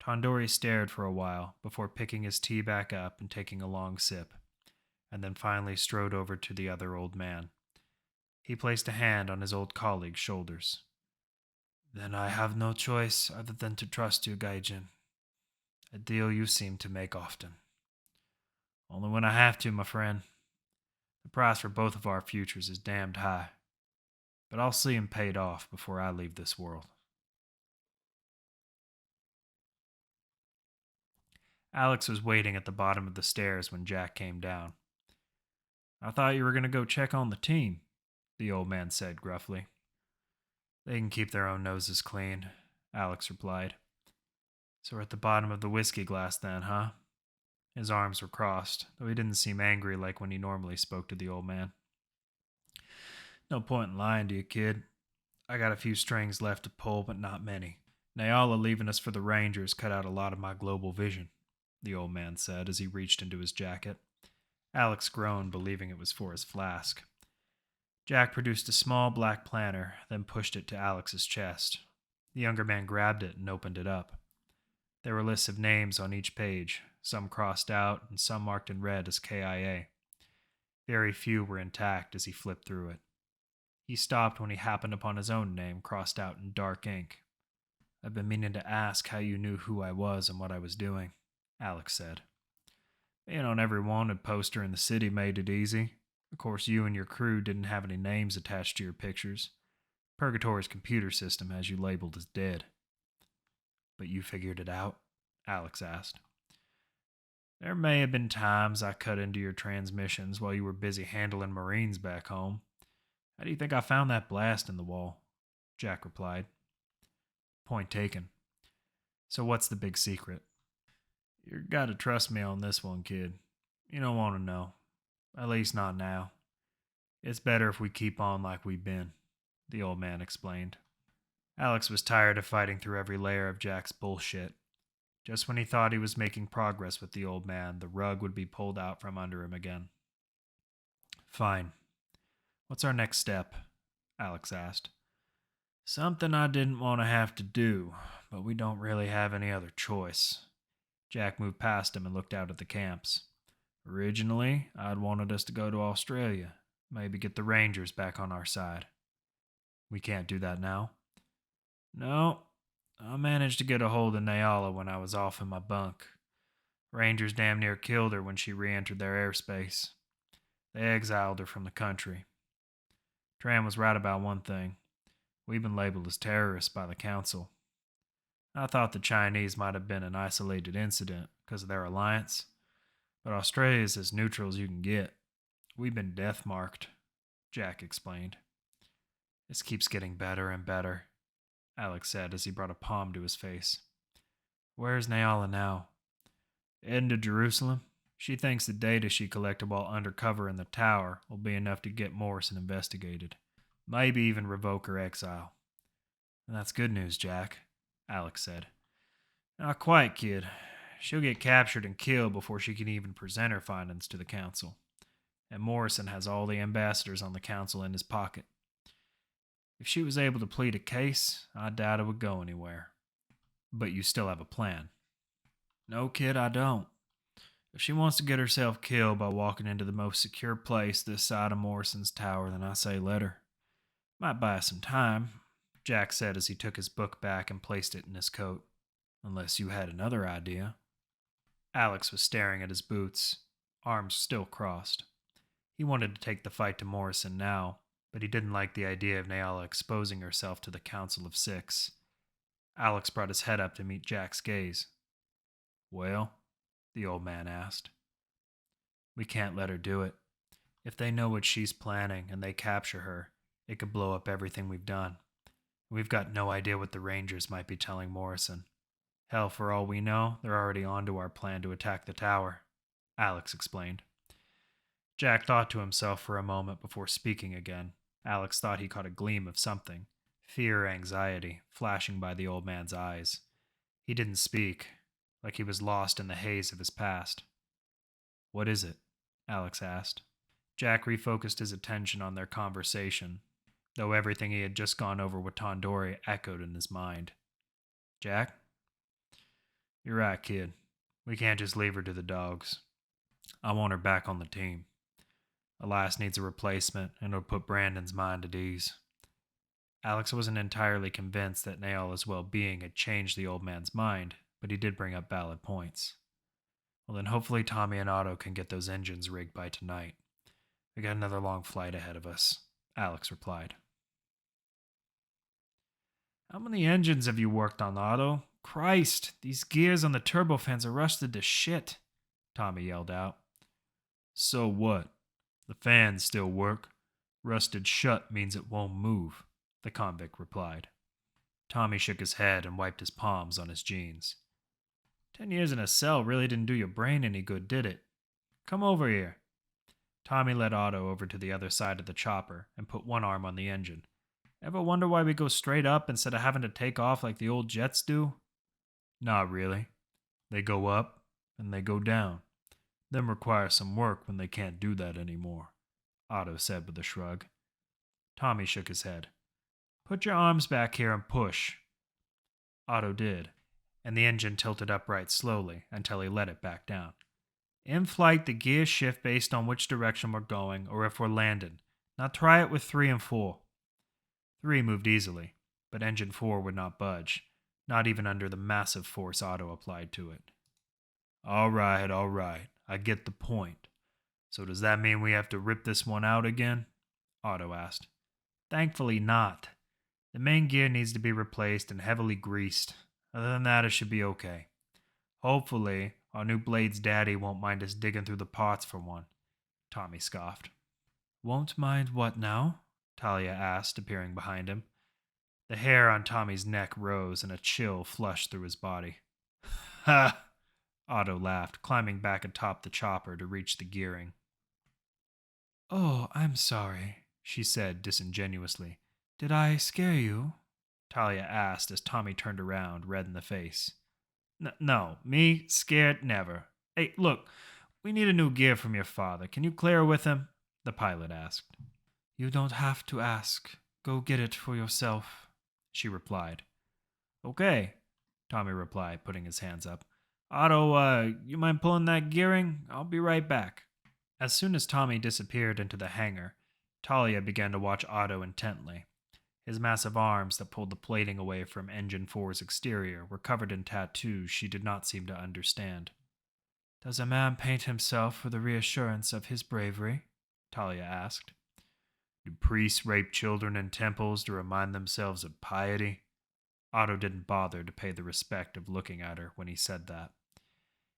Tondori stared for a while before picking his tea back up and taking a long sip, and then finally strode over to the other old man. He placed a hand on his old colleague's shoulders. Then I have no choice other than to trust you, Gaijin. A deal you seem to make often. Only when I have to, my friend. The price for both of our futures is damned high. But I'll see him paid off before I leave this world. Alex was waiting at the bottom of the stairs when Jack came down. I thought you were going to go check on the team, the old man said gruffly. They can keep their own noses clean, Alex replied. So we're at the bottom of the whiskey glass then, huh? His arms were crossed, though he didn't seem angry like when he normally spoke to the old man. No point in lying to you, kid. I got a few strings left to pull, but not many. Nayala leaving us for the Rangers cut out a lot of my global vision, the old man said as he reached into his jacket. Alex groaned, believing it was for his flask. Jack produced a small black planner, then pushed it to Alex's chest. The younger man grabbed it and opened it up. There were lists of names on each page, some crossed out and some marked in red as KIA. Very few were intact as he flipped through it. He stopped when he happened upon his own name crossed out in dark ink. I've been meaning to ask how you knew who I was and what I was doing, Alex said. Being on every wanted poster in the city made it easy. Of course, you and your crew didn't have any names attached to your pictures. Purgatory's computer system has you labeled as dead. But you figured it out? Alex asked. There may have been times I cut into your transmissions while you were busy handling Marines back home. How do you think I found that blast in the wall? Jack replied. Point taken. So what's the big secret? You gotta trust me on this one, kid. You don't want to know. At least not now. It's better if we keep on like we've been, the old man explained. Alex was tired of fighting through every layer of Jack's bullshit. Just when he thought he was making progress with the old man, the rug would be pulled out from under him again. Fine. What's our next step? Alex asked. Something I didn't want to have to do, but we don't really have any other choice. Jack moved past him and looked out at the camps. Originally, I'd wanted us to go to Australia, maybe get the Rangers back on our side. We can't do that now. No, I managed to get a hold of Nyala when I was off in my bunk. Rangers damn near killed her when she re-entered their airspace. They exiled her from the country. Tran was right about one thing. We've been labeled as terrorists by the council. I thought the Chinese might have been an isolated incident because of their alliance, but Australia is as neutral as you can get. We've been death-marked, Jack explained. This keeps getting better and better, Alex said as he brought a palm to his face. Where's Nyala now? Heading to Jerusalem. She thinks the data she collected while undercover in the tower will be enough to get Morrison investigated. Maybe even revoke her exile. And that's good news, Jack, Alex said. Not quite, kid. She'll get captured and killed before she can even present her findings to the council. And Morrison has all the ambassadors on the council in his pocket. If she was able to plead a case, I doubt it would go anywhere. But you still have a plan. No, kid, I don't. If she wants to get herself killed by walking into the most secure place this side of Morrison's tower, then I say let her. Might buy us some time, Jack said as he took his book back and placed it in his coat. Unless you had another idea. Alex was staring at his boots, arms still crossed. He wanted to take the fight to Morrison now, but he didn't like the idea of Nyala exposing herself to the Council of Six. Alex brought his head up to meet Jack's gaze. Well, the old man asked. We can't let her do it. If they know what she's planning and they capture her, it could blow up everything we've done. We've got no idea what the Rangers might be telling Morrison. Hell, for all we know, they're already onto our plan to attack the tower, Alex explained. Jack thought to himself for a moment before speaking again. Alex thought he caught a gleam of something, fear or anxiety, flashing by the old man's eyes. He didn't speak, like he was lost in the haze of his past. What is it? Alex asked. Jack refocused his attention on their conversation, though everything he had just gone over with Tandori echoed in his mind. Jack? You're right, kid. We can't just leave her to the dogs. I want her back on the team. Elias needs a replacement, and it'll put Brandon's mind at ease. Alex wasn't entirely convinced that Nyala's well-being had changed the old man's mind, but he did bring up valid points. Well, then hopefully Tommy and Otto can get those engines rigged by tonight. We got another long flight ahead of us, Alex replied. How many engines have you worked on, Otto? Christ, these gears on the turbofans are rusted to shit, Tommy yelled out. So what? The fans still work. Rusted shut means it won't move, the convict replied. Tommy shook his head and wiped his palms on his jeans. 10 years in a cell really didn't do your brain any good, did it? Come over here. Tommy led Otto over to the other side of the chopper and put one arm on the engine. Ever wonder why we go straight up instead of having to take off like the old jets do? Not really. They go up and they go down. Them require some work when they can't do that anymore, Otto said with a shrug. Tommy shook his head. Put your arms back here and push. Otto did, and the engine tilted upright slowly until he let it back down. In flight, the gears shift based on which direction we're going or if we're landing. Now try it with 3 and 4. 3 moved easily, but engine 4 would not budge, not even under the massive force Otto applied to it. All right, I get the point. So does that mean we have to rip this one out again? Otto asked. Thankfully not. The main gear needs to be replaced and heavily greased. Other than that, it should be okay. Hopefully, our new Blade's daddy won't mind us digging through the parts for one, Tommy scoffed. Won't mind what now? Talia asked, appearing behind him. The hair on Tommy's neck rose and a chill flushed through his body. Ha! Otto laughed, climbing back atop the chopper to reach the gearing. Oh, I'm sorry, she said disingenuously. Did I scare you? Talia asked as Tommy turned around, red in the face. No, me? Scared? Never. Hey, look, we need a new gear from your father. Can you clear with him? The pilot asked. You don't have to ask. Go get it for yourself, she replied. Okay, Tommy replied, putting his hands up. Otto, you mind pulling that gearing? I'll be right back. As soon as Tommy disappeared into the hangar, Talia began to watch Otto intently. His massive arms that pulled the plating away from Engine 4's exterior were covered in tattoos she did not seem to understand. Does a man paint himself for the reassurance of his bravery? Talia asked. Do priests rape children in temples to remind themselves of piety? Otto didn't bother to pay the respect of looking at her when he said that.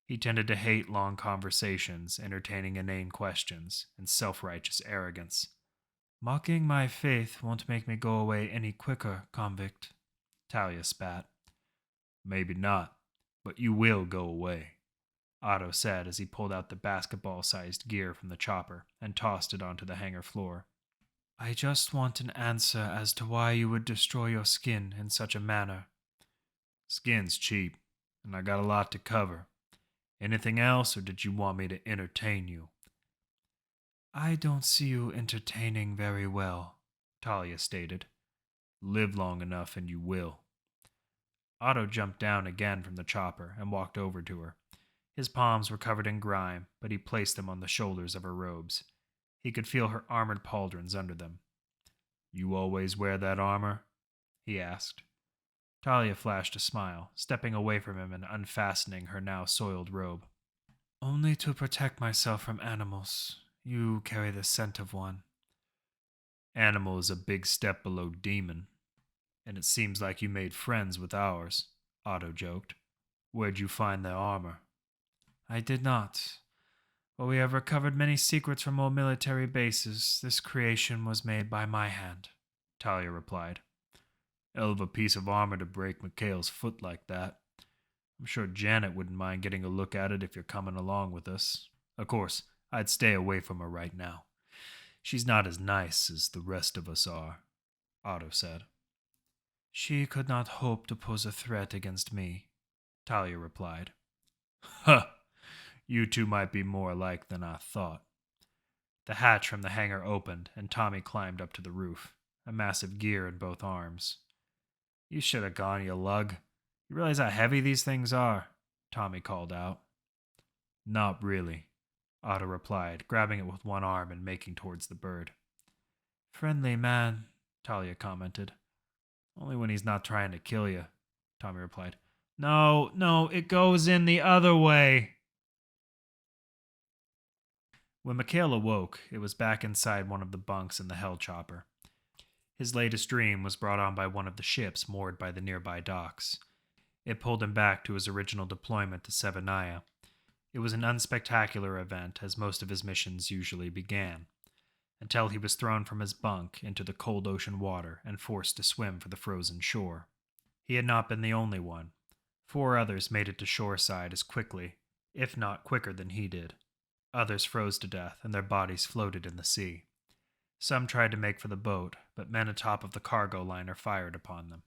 He tended to hate long conversations, entertaining inane questions, and self-righteous arrogance. Mocking my faith won't make me go away any quicker, convict, Talia spat. Maybe not, but you will go away, Otto said as he pulled out the basketball-sized gear from the chopper and tossed it onto the hangar floor. I just want an answer as to why you would destroy your skin in such a manner. Skin's cheap, and I got a lot to cover. Anything else, or did you want me to entertain you? I don't see you entertaining very well, Talia stated. Live long enough and you will. Otto jumped down again from the chopper and walked over to her. His palms were covered in grime, but he placed them on the shoulders of her robes. He could feel her armored pauldrons under them. You always wear that armor? He asked. Talia flashed a smile, stepping away from him and unfastening her now soiled robe. Only to protect myself from animals. You carry the scent of one. Animal is a big step below demon. And it seems like you made friends with ours, Otto joked. Where'd you find their armor? I did not. While we have recovered many secrets from old military bases, this creation was made by my hand, Talia replied. Hell of a piece of armor to break Mikhail's foot like that. I'm sure Janet wouldn't mind getting a look at it if you're coming along with us. Of course, I'd stay away from her right now. She's not as nice as the rest of us are, Otto said. She could not hope to pose a threat against me, Talia replied. Huh! You two might be more alike than I thought. The hatch from the hangar opened, and Tommy climbed up to the roof, a massive gear in both arms. You should have gone, you lug. You realize how heavy these things are? Tommy called out. Not really, Otto replied, grabbing it with one arm and making towards the bird. Friendly man, Talia commented. Only when he's not trying to kill you, Tommy replied. No, it goes in the other way. When Mikhail awoke, it was back inside one of the bunks in the Hell Chopper. His latest dream was brought on by one of the ships moored by the nearby docks. It pulled him back to his original deployment to Severnaya. It was an unspectacular event, as most of his missions usually began, until he was thrown from his bunk into the cold ocean water and forced to swim for the frozen shore. He had not been the only one. 4 others made it to shoreside as quickly, if not quicker than he did. Others froze to death, and their bodies floated in the sea. Some tried to make for the boat, but men atop of the cargo liner fired upon them.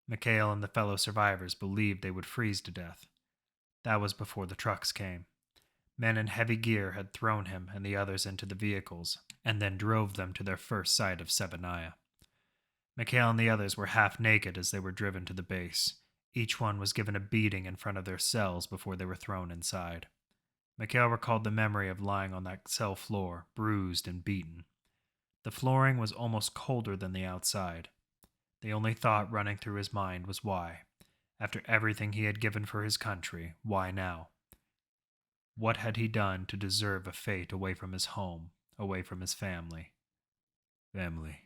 Mikhail and the fellow survivors believed they would freeze to death. That was before the trucks came. Men in heavy gear had thrown him and the others into the vehicles, and then drove them to their first sight of Severnaya. Mikhail and the others were half naked as they were driven to the base. Each one was given a beating in front of their cells before they were thrown inside. Mikhail recalled the memory of lying on that cell floor, bruised and beaten. The flooring was almost colder than the outside. The only thought running through his mind was why. After everything he had given for his country, why now? What had he done to deserve a fate away from his home, away from his family? Family.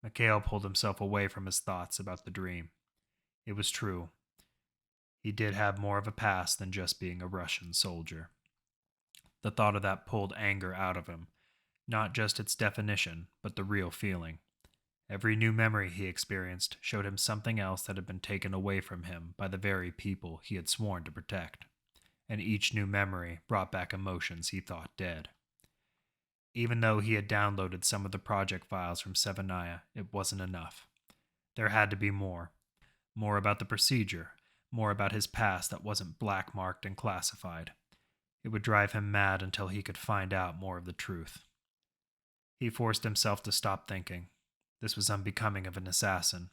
Mikhail pulled himself away from his thoughts about the dream. It was true. He did have more of a past than just being a Russian soldier. The thought of that pulled anger out of him, not just its definition, but the real feeling. Every new memory he experienced showed him something else that had been taken away from him by the very people he had sworn to protect, and each new memory brought back emotions he thought dead. Even though he had downloaded some of the project files from Severnaya, it wasn't enough. There had to be more. More about the procedure, more about his past that wasn't black-marked and classified. It would drive him mad until he could find out more of the truth. He forced himself to stop thinking. This was unbecoming of an assassin.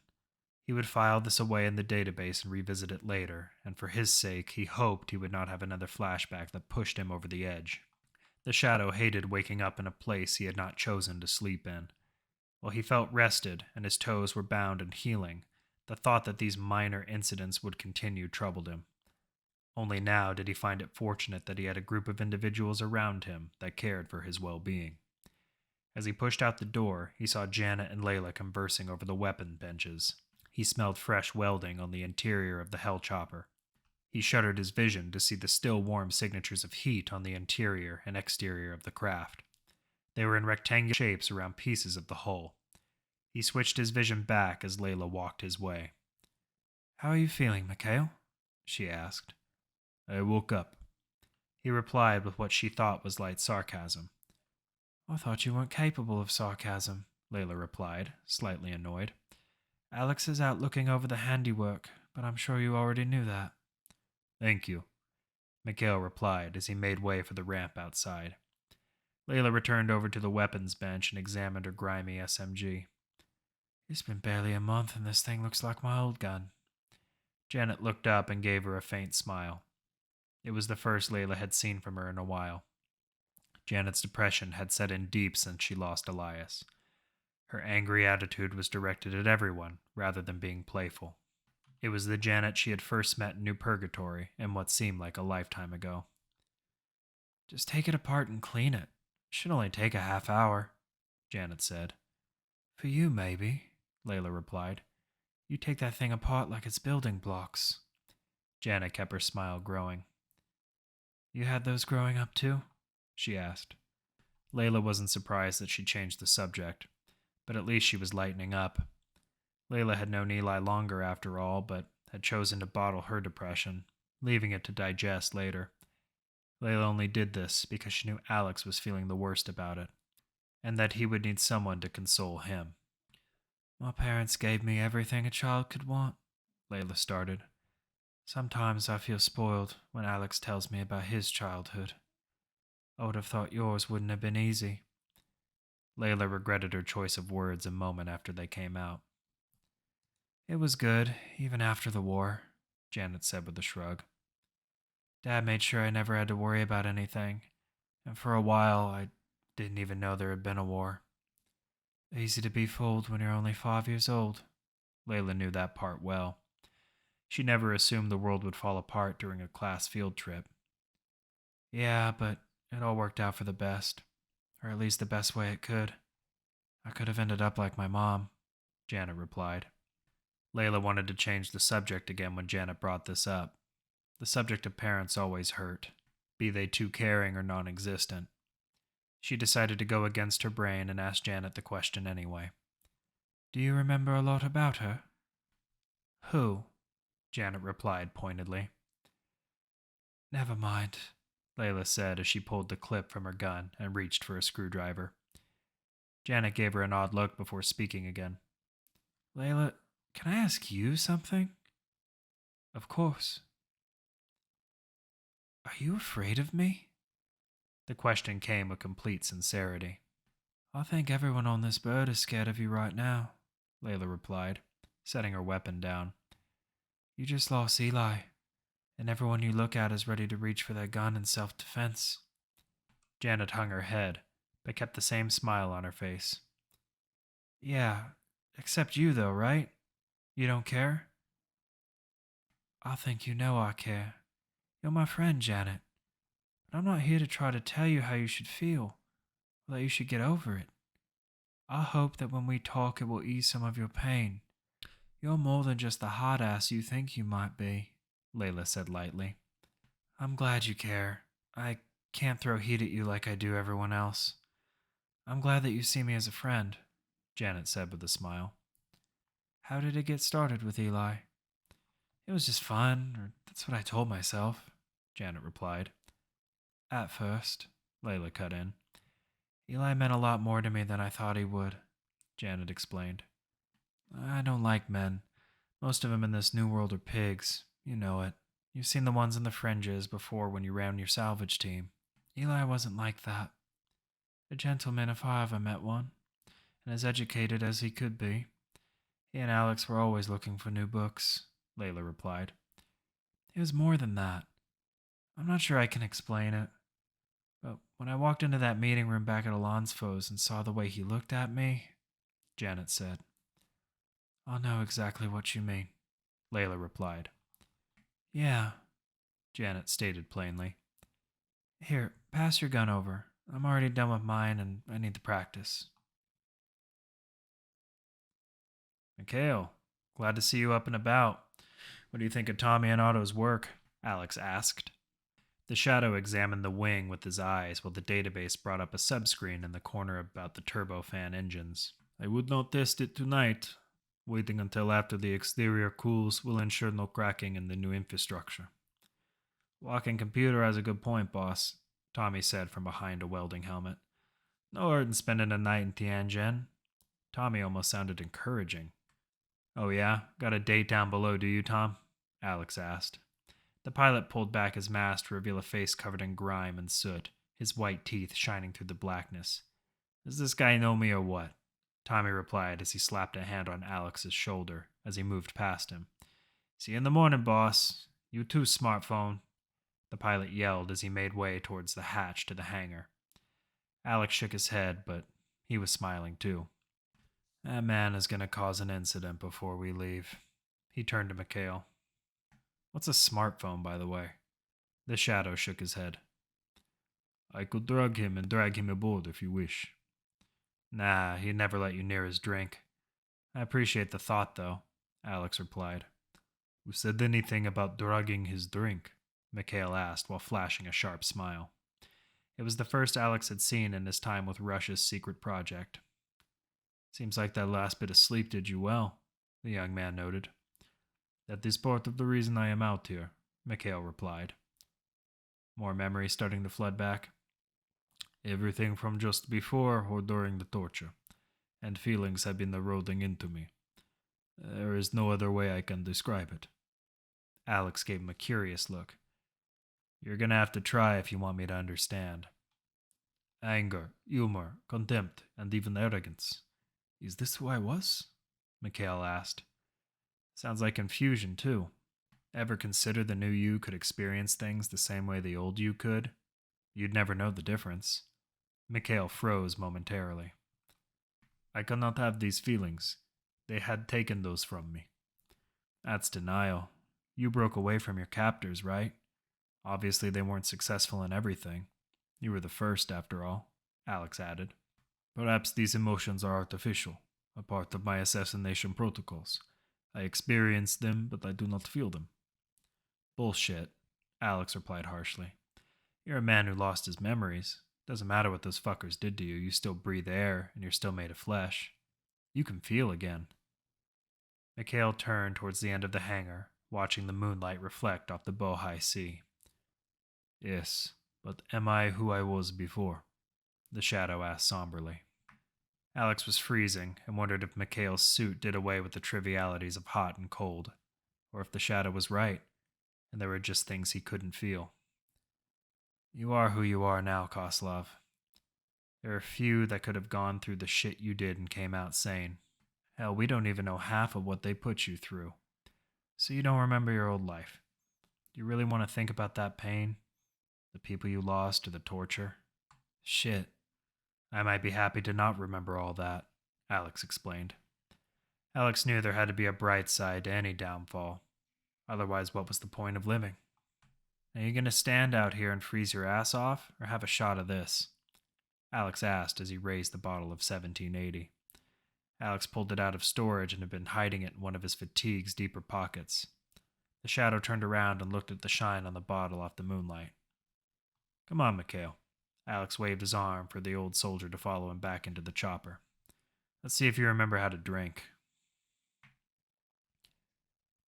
He would file this away in the database and revisit it later, and for his sake, he hoped he would not have another flashback that pushed him over the edge. The Shadow hated waking up in a place he had not chosen to sleep in. While he felt rested and his toes were bound and healing, the thought that these minor incidents would continue troubled him. Only now did he find it fortunate that he had a group of individuals around him that cared for his well-being. As he pushed out the door, he saw Janet and Layla conversing over the weapon benches. He smelled fresh welding on the interior of the Hell Chopper. He shuddered his vision to see the still warm signatures of heat on the interior and exterior of the craft. They were in rectangular shapes around pieces of the hull. He switched his vision back as Layla walked his way. "How are you feeling, Mikhail?" she asked. "I woke up," he replied with what she thought was light sarcasm. "I thought you weren't capable of sarcasm," Layla replied, slightly annoyed. "Alex is out looking over the handiwork, but I'm sure you already knew that." "Thank you," Mikhail replied as he made way for the ramp outside. Layla returned over to the weapons bench and examined her grimy SMG. "It's been barely a month and this thing looks like my old gun." Janet looked up and gave her a faint smile. It was the first Layla had seen from her in a while. Janet's depression had set in deep since she lost Elias. Her angry attitude was directed at everyone rather than being playful. It was the Janet she had first met in New Purgatory in what seemed like a lifetime ago. "Just take it apart and clean it. Should only take a half hour," Janet said. "For you, maybe," Layla replied. "You take that thing apart like it's building blocks." Janet kept her smile growing. "You had those growing up too?" she asked. Layla wasn't surprised that she changed the subject, but at least she was lightening up. Layla had known Eli longer after all, but had chosen to bottle her depression, leaving it to digest later. Layla only did this because she knew Alex was feeling the worst about it, and that he would need someone to console him. "My parents gave me everything a child could want," Layla started. "Sometimes I feel spoiled when Alex tells me about his childhood. I would have thought yours wouldn't have been easy." Layla regretted her choice of words a moment after they came out. "It was good, even after the war," Janet said with a shrug. "Dad made sure I never had to worry about anything, and for a while I didn't even know there had been a war. Easy to be fooled when you're only 5 years old." Layla knew that part well. She never assumed the world would fall apart during a class field trip. "Yeah, but it all worked out for the best, or at least the best way it could. I could have ended up like my mom," Janet replied. Layla wanted to change the subject again when Janet brought this up. The subject of parents always hurt, be they too caring or non-existent. She decided to go against her brain and ask Janet the question anyway. "Do you remember a lot about her?" "Who?" Janet replied pointedly. "Never mind," Layla said as she pulled the clip from her gun and reached for a screwdriver. Janet gave her an odd look before speaking again. "Layla, can I ask you something?" "Of course." "Are you afraid of me?" The question came with complete sincerity. "I think everyone on this bird is scared of you right now," Layla replied, setting her weapon down. "You just lost Eli, and everyone you look at is ready to reach for their gun in self-defense." Janet hung her head, but kept the same smile on her face. "Yeah, except you though, right? You don't care?" "I think you know I care. You're my friend, Janet. But I'm not here to try to tell you how you should feel, or that you should get over it. I hope that when we talk it will ease some of your pain. You're more than just the hard ass you think you might be," Layla said lightly. "I'm glad you care. I can't throw heat at you like I do everyone else. I'm glad that you see me as a friend," Janet said with a smile. "How did it get started with Eli?" "It was just fun, or that's what I told myself," Janet replied. "At first," Layla cut in. "Eli meant a lot more to me than I thought he would," Janet explained. "I don't like men. Most of them in this new world are pigs. You know it. You've seen the ones in the fringes before when you ran your salvage team. Eli wasn't like that. A gentleman if I ever met one, and as educated as he could be. He and Alex were always looking for new books, Layla replied. It was more than that. I'm not sure I can explain it. But when I walked into that meeting room back at Alonso's and saw the way he looked at me, Janet said. I'll know exactly what you mean, Layla replied. Yeah, Janet stated plainly. Here, pass your gun over. I'm already done with mine and I need to practice. Mikhail, glad to see you up and about. What do you think of Tommy and Otto's work? Alex asked. The shadow examined the wing with his eyes while the database brought up a subscreen in the corner about the turbofan engines. I would not test it tonight. Waiting until after the exterior cools will ensure no cracking in the new infrastructure. Walking computer has a good point, boss, Tommy said from behind a welding helmet. No hurt in spending a night in Tianjin. Tommy almost sounded encouraging. Oh yeah? Got a date down below, do you, Tom? Alex asked. The pilot pulled back his mask to reveal a face covered in grime and soot, his white teeth shining through the blackness. Does this guy know me or what? Tommy replied as he slapped a hand on Alex's shoulder as he moved past him. See you in the morning, boss. You too, smartphone. The pilot yelled as he made way towards the hatch to the hangar. Alex shook his head, but he was smiling too. That man is going to cause an incident before we leave. He turned to Mikhail. What's a smartphone, by the way? The shadow shook his head. I could drug him and drag him aboard if you wish. Nah, he'd never let you near his drink. I appreciate the thought, though, Alex replied. Who said anything about drugging his drink? Mikhail asked while flashing a sharp smile. It was the first Alex had seen in his time with Russia's secret project. Seems like that last bit of sleep did you well, the young man noted. That is part of the reason I am out here, Mikhail replied. More memories starting to flood back. Everything from just before or during the torture, and feelings have been eroding into me. There is no other way I can describe it. Alex gave him a curious look. You're gonna have to try if you want me to understand. Anger, humor, contempt, and even arrogance. Is this who I was? Mikhail asked. Sounds like confusion, too. Ever consider the new you could experience things the same way the old you could? You'd never know the difference. Mikhail froze momentarily. I cannot have these feelings. They had taken those from me. That's denial. You broke away from your captors, right? Obviously they weren't successful in everything. You were the first, after all, Alex added. Perhaps these emotions are artificial, a part of my assassination protocols. I experience them, but I do not feel them. Bullshit, Alex replied harshly. You're a man who lost his memories. Doesn't matter what those fuckers did to you, you still breathe air, and you're still made of flesh. You can feel again. Mikhail turned towards the end of the hangar, watching the moonlight reflect off the Bohai Sea. Yes, but am I who I was before? The shadow asked somberly. Alex was freezing and wondered if Mikhail's suit did away with the trivialities of hot and cold, or if the shadow was right, and there were just things he couldn't feel. You are who you are now, Koslov. There are few that could have gone through the shit you did and came out sane. Hell, we don't even know half of what they put you through. So you don't remember your old life. Do you really want to think about that pain? The people you lost or the torture? Shit. I might be happy to not remember all that, Alex explained. Alex knew there had to be a bright side to any downfall. Otherwise, what was the point of living? Are you going to stand out here and freeze your ass off, or have a shot of this? Alex asked as he raised the bottle of 1780. Alex pulled it out of storage and had been hiding it in one of his fatigue's deeper pockets. The shadow turned around and looked at the shine on the bottle off the moonlight. Come on, Mikhail. Alex waved his arm for the old soldier to follow him back into the chopper. Let's see if you remember how to drink.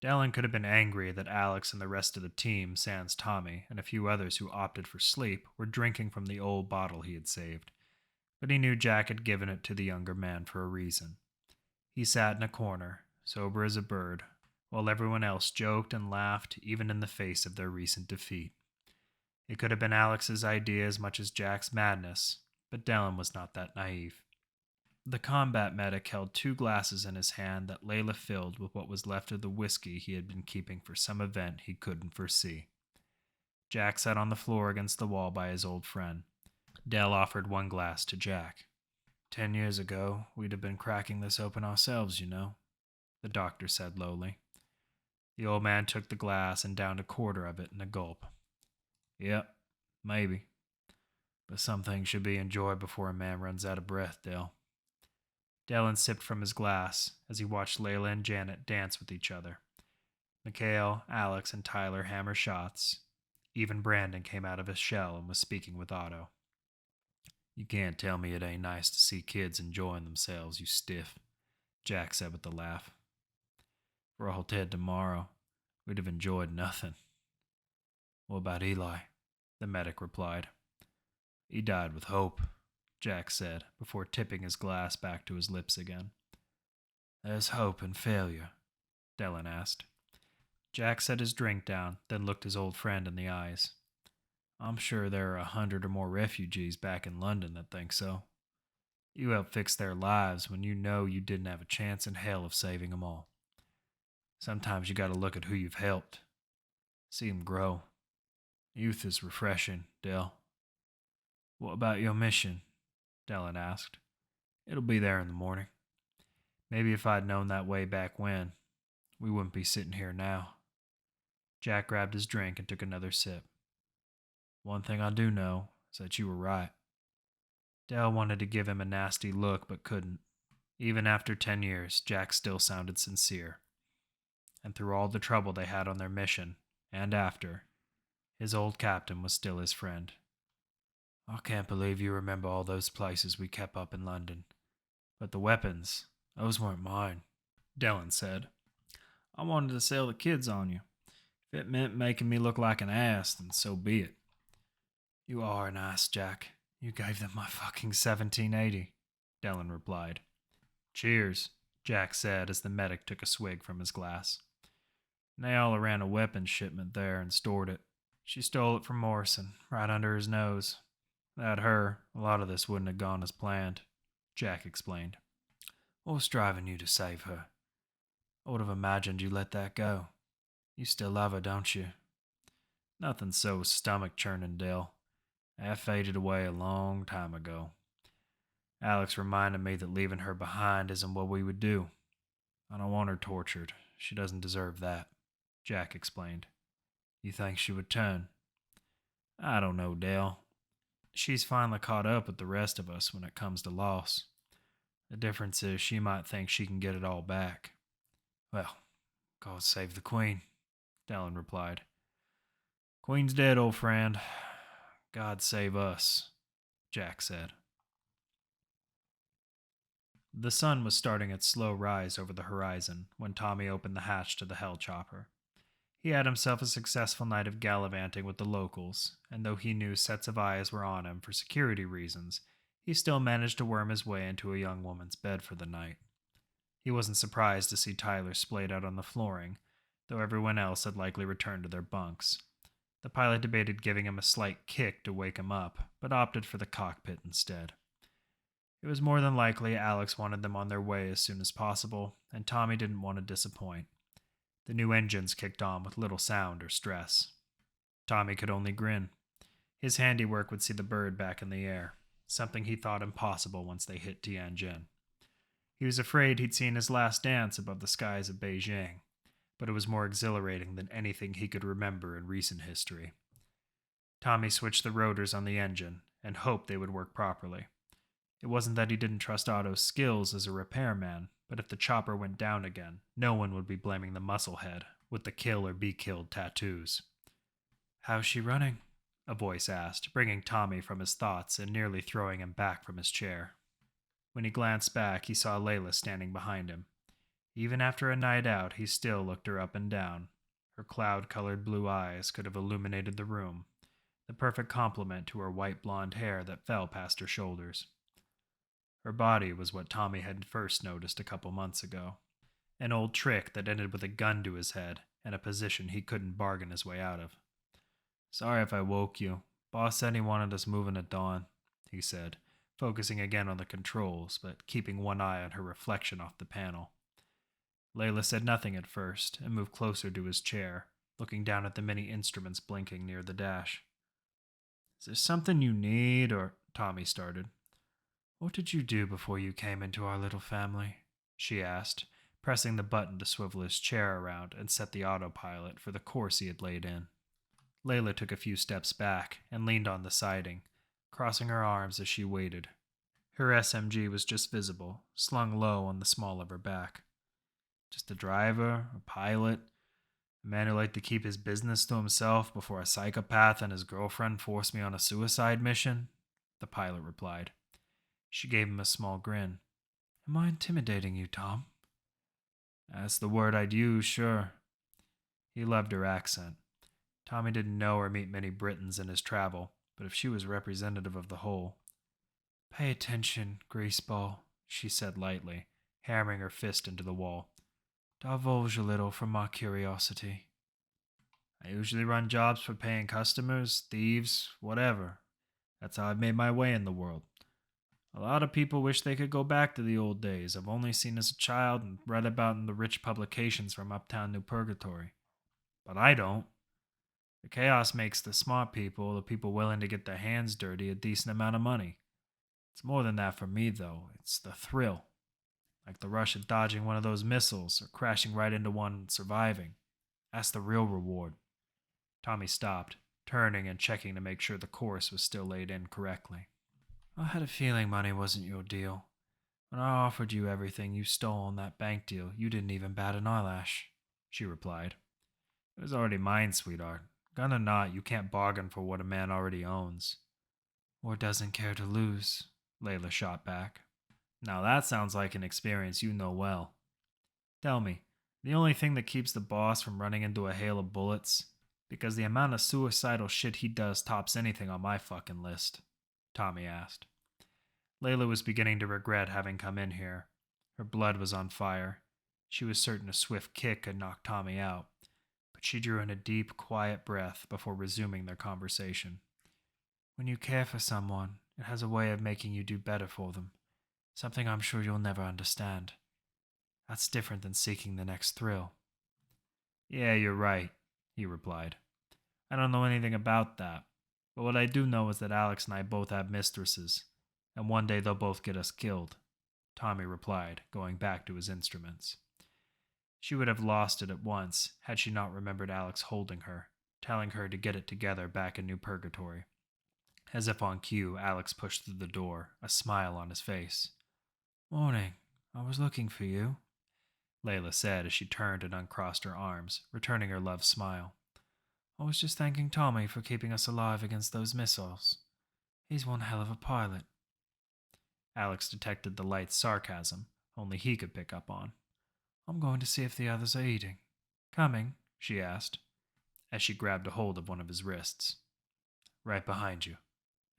Dallin could have been angry that Alex and the rest of the team, sans Tommy, and a few others who opted for sleep, were drinking from the old bottle he had saved. But he knew Jack had given it to the younger man for a reason. He sat in a corner, sober as a bird, while everyone else joked and laughed even in the face of their recent defeat. It could have been Alex's idea as much as Jack's madness, but Dallin was not that naive. The combat medic held 2 glasses in his hand that Layla filled with what was left of the whiskey he had been keeping for some event he couldn't foresee. Jack sat on the floor against the wall by his old friend. Dell offered 1 glass to Jack. 10 years ago, we'd have been cracking this open ourselves, you know, the doctor said lowly. The old man took the glass and downed a quarter of it in a gulp. Yep, maybe. But some things should be enjoyed before a man runs out of breath, Dell. Dellen sipped from his glass as he watched Layla and Janet dance with each other. Mikhail, Alex, and Tyler hammer shots. Even Brandon came out of his shell and was speaking with Otto. You can't tell me it ain't nice to see kids enjoying themselves, you stiff, Jack said with a laugh. If we're all dead tomorrow, we'd have enjoyed nothing. What about Eli? The medic replied. He died with hope, Jack said, before tipping his glass back to his lips again. There's hope in failure? Dellen asked. Jack set his drink down, then looked his old friend in the eyes. I'm sure there are 100 or more refugees back in London that think so. You helped fix their lives when you know you didn't have a chance in hell of saving them all. Sometimes you gotta look at who you've helped. See them grow. Youth is refreshing, Dell. What about your mission? Dellen asked. It'll be there in the morning. Maybe if I'd known that way back when, we wouldn't be sitting here now. Jack grabbed his drink and took another sip. One thing I do know is that you were right. Dell wanted to give him a nasty look, but couldn't. Even after 10 years, Jack still sounded sincere. And through all the trouble they had on their mission, and after, his old captain was still his friend. I can't believe you remember all those places we kept up in London. But the weapons, those weren't mine, Dellen said. I wanted to sell the kids on you. If it meant making me look like an ass, then so be it. You are an ass, Jack. You gave them my fucking 1780, Dellen replied. Cheers, Jack said as the medic took a swig from his glass. Naola ran a weapons shipment there and stored it. She stole it from Morrison, right under his nose. Without her, a lot of this wouldn't have gone as planned, Jack explained. What was driving you to save her? I would have imagined you let that go. You still love her, don't you? Nothing so stomach-churning, Dell. That faded away a long time ago. Alex reminded me that leaving her behind isn't what we would do. I don't want her tortured. She doesn't deserve that, Jack explained. You think she would turn? I don't know, Dell. She's finally caught up with the rest of us when it comes to loss. The difference is she might think she can get it all back. Well, God save the Queen, Dellen replied. Queen's dead, old friend. God save us, Jack said. The sun was starting its slow rise over the horizon when Tommy opened the hatch to the hell chopper. He had himself a successful night of gallivanting with the locals, and though he knew sets of eyes were on him for security reasons, he still managed to worm his way into a young woman's bed for the night. He wasn't surprised to see Tyler splayed out on the flooring, though everyone else had likely returned to their bunks. The pilot debated giving him a slight kick to wake him up, but opted for the cockpit instead. It was more than likely Alex wanted them on their way as soon as possible, and Tommy didn't want to disappoint. The new engines kicked on with little sound or stress. Tommy could only grin. His handiwork would see the bird back in the air, something he thought impossible once they hit Tianjin. He was afraid he'd seen his last dance above the skies of Beijing, but it was more exhilarating than anything he could remember in recent history. Tommy switched the rotors on the engine and hoped they would work properly. It wasn't that he didn't trust Otto's skills as a repairman, but if the chopper went down again, no one would be blaming the musclehead with the kill or be killed tattoos. How's she running? A voice asked, bringing Tommy from his thoughts and nearly throwing him back from his chair. When he glanced back, he saw Layla standing behind him. Even after a night out, he still looked her up and down. Her cloud-colored blue eyes could have illuminated the room, the perfect complement to her white blonde hair that fell past her shoulders. Her body was what Tommy had first noticed a couple months ago. An old trick that ended with a gun to his head and a position he couldn't bargain his way out of. Sorry if I woke you. Boss said he wanted us moving at dawn, he said, focusing again on the controls, but keeping one eye on her reflection off the panel. Layla said nothing at first and moved closer to his chair, looking down at the many instruments blinking near the dash. Is there something you need, or Tommy started. What did you do before you came into our little family? She asked, pressing the button to swivel his chair around and set the autopilot for the course he had laid in. Layla took a few steps back and leaned on the siding, crossing her arms as she waited. Her SMG was just visible, slung low on the small of her back. Just a driver, a pilot, a man who liked to keep his business to himself before a psychopath and his girlfriend forced me on a suicide mission? The pilot replied. She gave him a small grin. Am I intimidating you, Tom? That's the word I'd use, sure. He loved her accent. Tommy didn't know or meet many Britons in his travel, but if she was representative of the whole. Pay attention, greaseball, she said lightly, hammering her fist into the wall. Divulge a little from my curiosity. I usually run jobs for paying customers, thieves, whatever. That's how I've made my way in the world. A lot of people wish they could go back to the old days I've only seen as a child and read about in the rich publications from uptown New Purgatory. But I don't. The chaos makes the smart people, the people willing to get their hands dirty, a decent amount of money. It's more than that for me, though. It's the thrill. Like the rush of dodging one of those missiles or crashing right into one and surviving. That's the real reward. Tommy stopped, turning and checking to make sure the course was still laid in correctly. I had a feeling money wasn't your deal. When I offered you everything you stole on that bank deal, you didn't even bat an eyelash, she replied. It was already mine, sweetheart. Gun or not, you can't bargain for what a man already owns. Or doesn't care to lose, Layla shot back. Now that sounds like an experience you know well. Tell me, the only thing that keeps the boss from running into a hail of bullets? Because the amount of suicidal shit he does tops anything on my fucking list, Tommy asked. Layla was beginning to regret having come in here. Her blood was on fire. She was certain a swift kick could knock Tommy out, but she drew in a deep, quiet breath before resuming their conversation. When you care for someone, it has a way of making you do better for them, something I'm sure you'll never understand. That's different than seeking the next thrill. Yeah, you're right, he replied. I don't know anything about that, but what I do know is that Alex and I both have mistresses, and one day they'll both get us killed, Tommy replied, going back to his instruments. She would have lost it at once had she not remembered Alex holding her, telling her to get it together back in New Purgatory. As if on cue, Alex pushed through the door, a smile on his face. Morning. I was looking for you, Layla said as she turned and uncrossed her arms, returning her love's smile. I was just thanking Tommy for keeping us alive against those missiles. He's one hell of a pilot. Alex detected the light sarcasm only he could pick up on. I'm going to see if the others are eating. Coming? She asked, as she grabbed a hold of one of his wrists. Right behind you,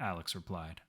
Alex replied.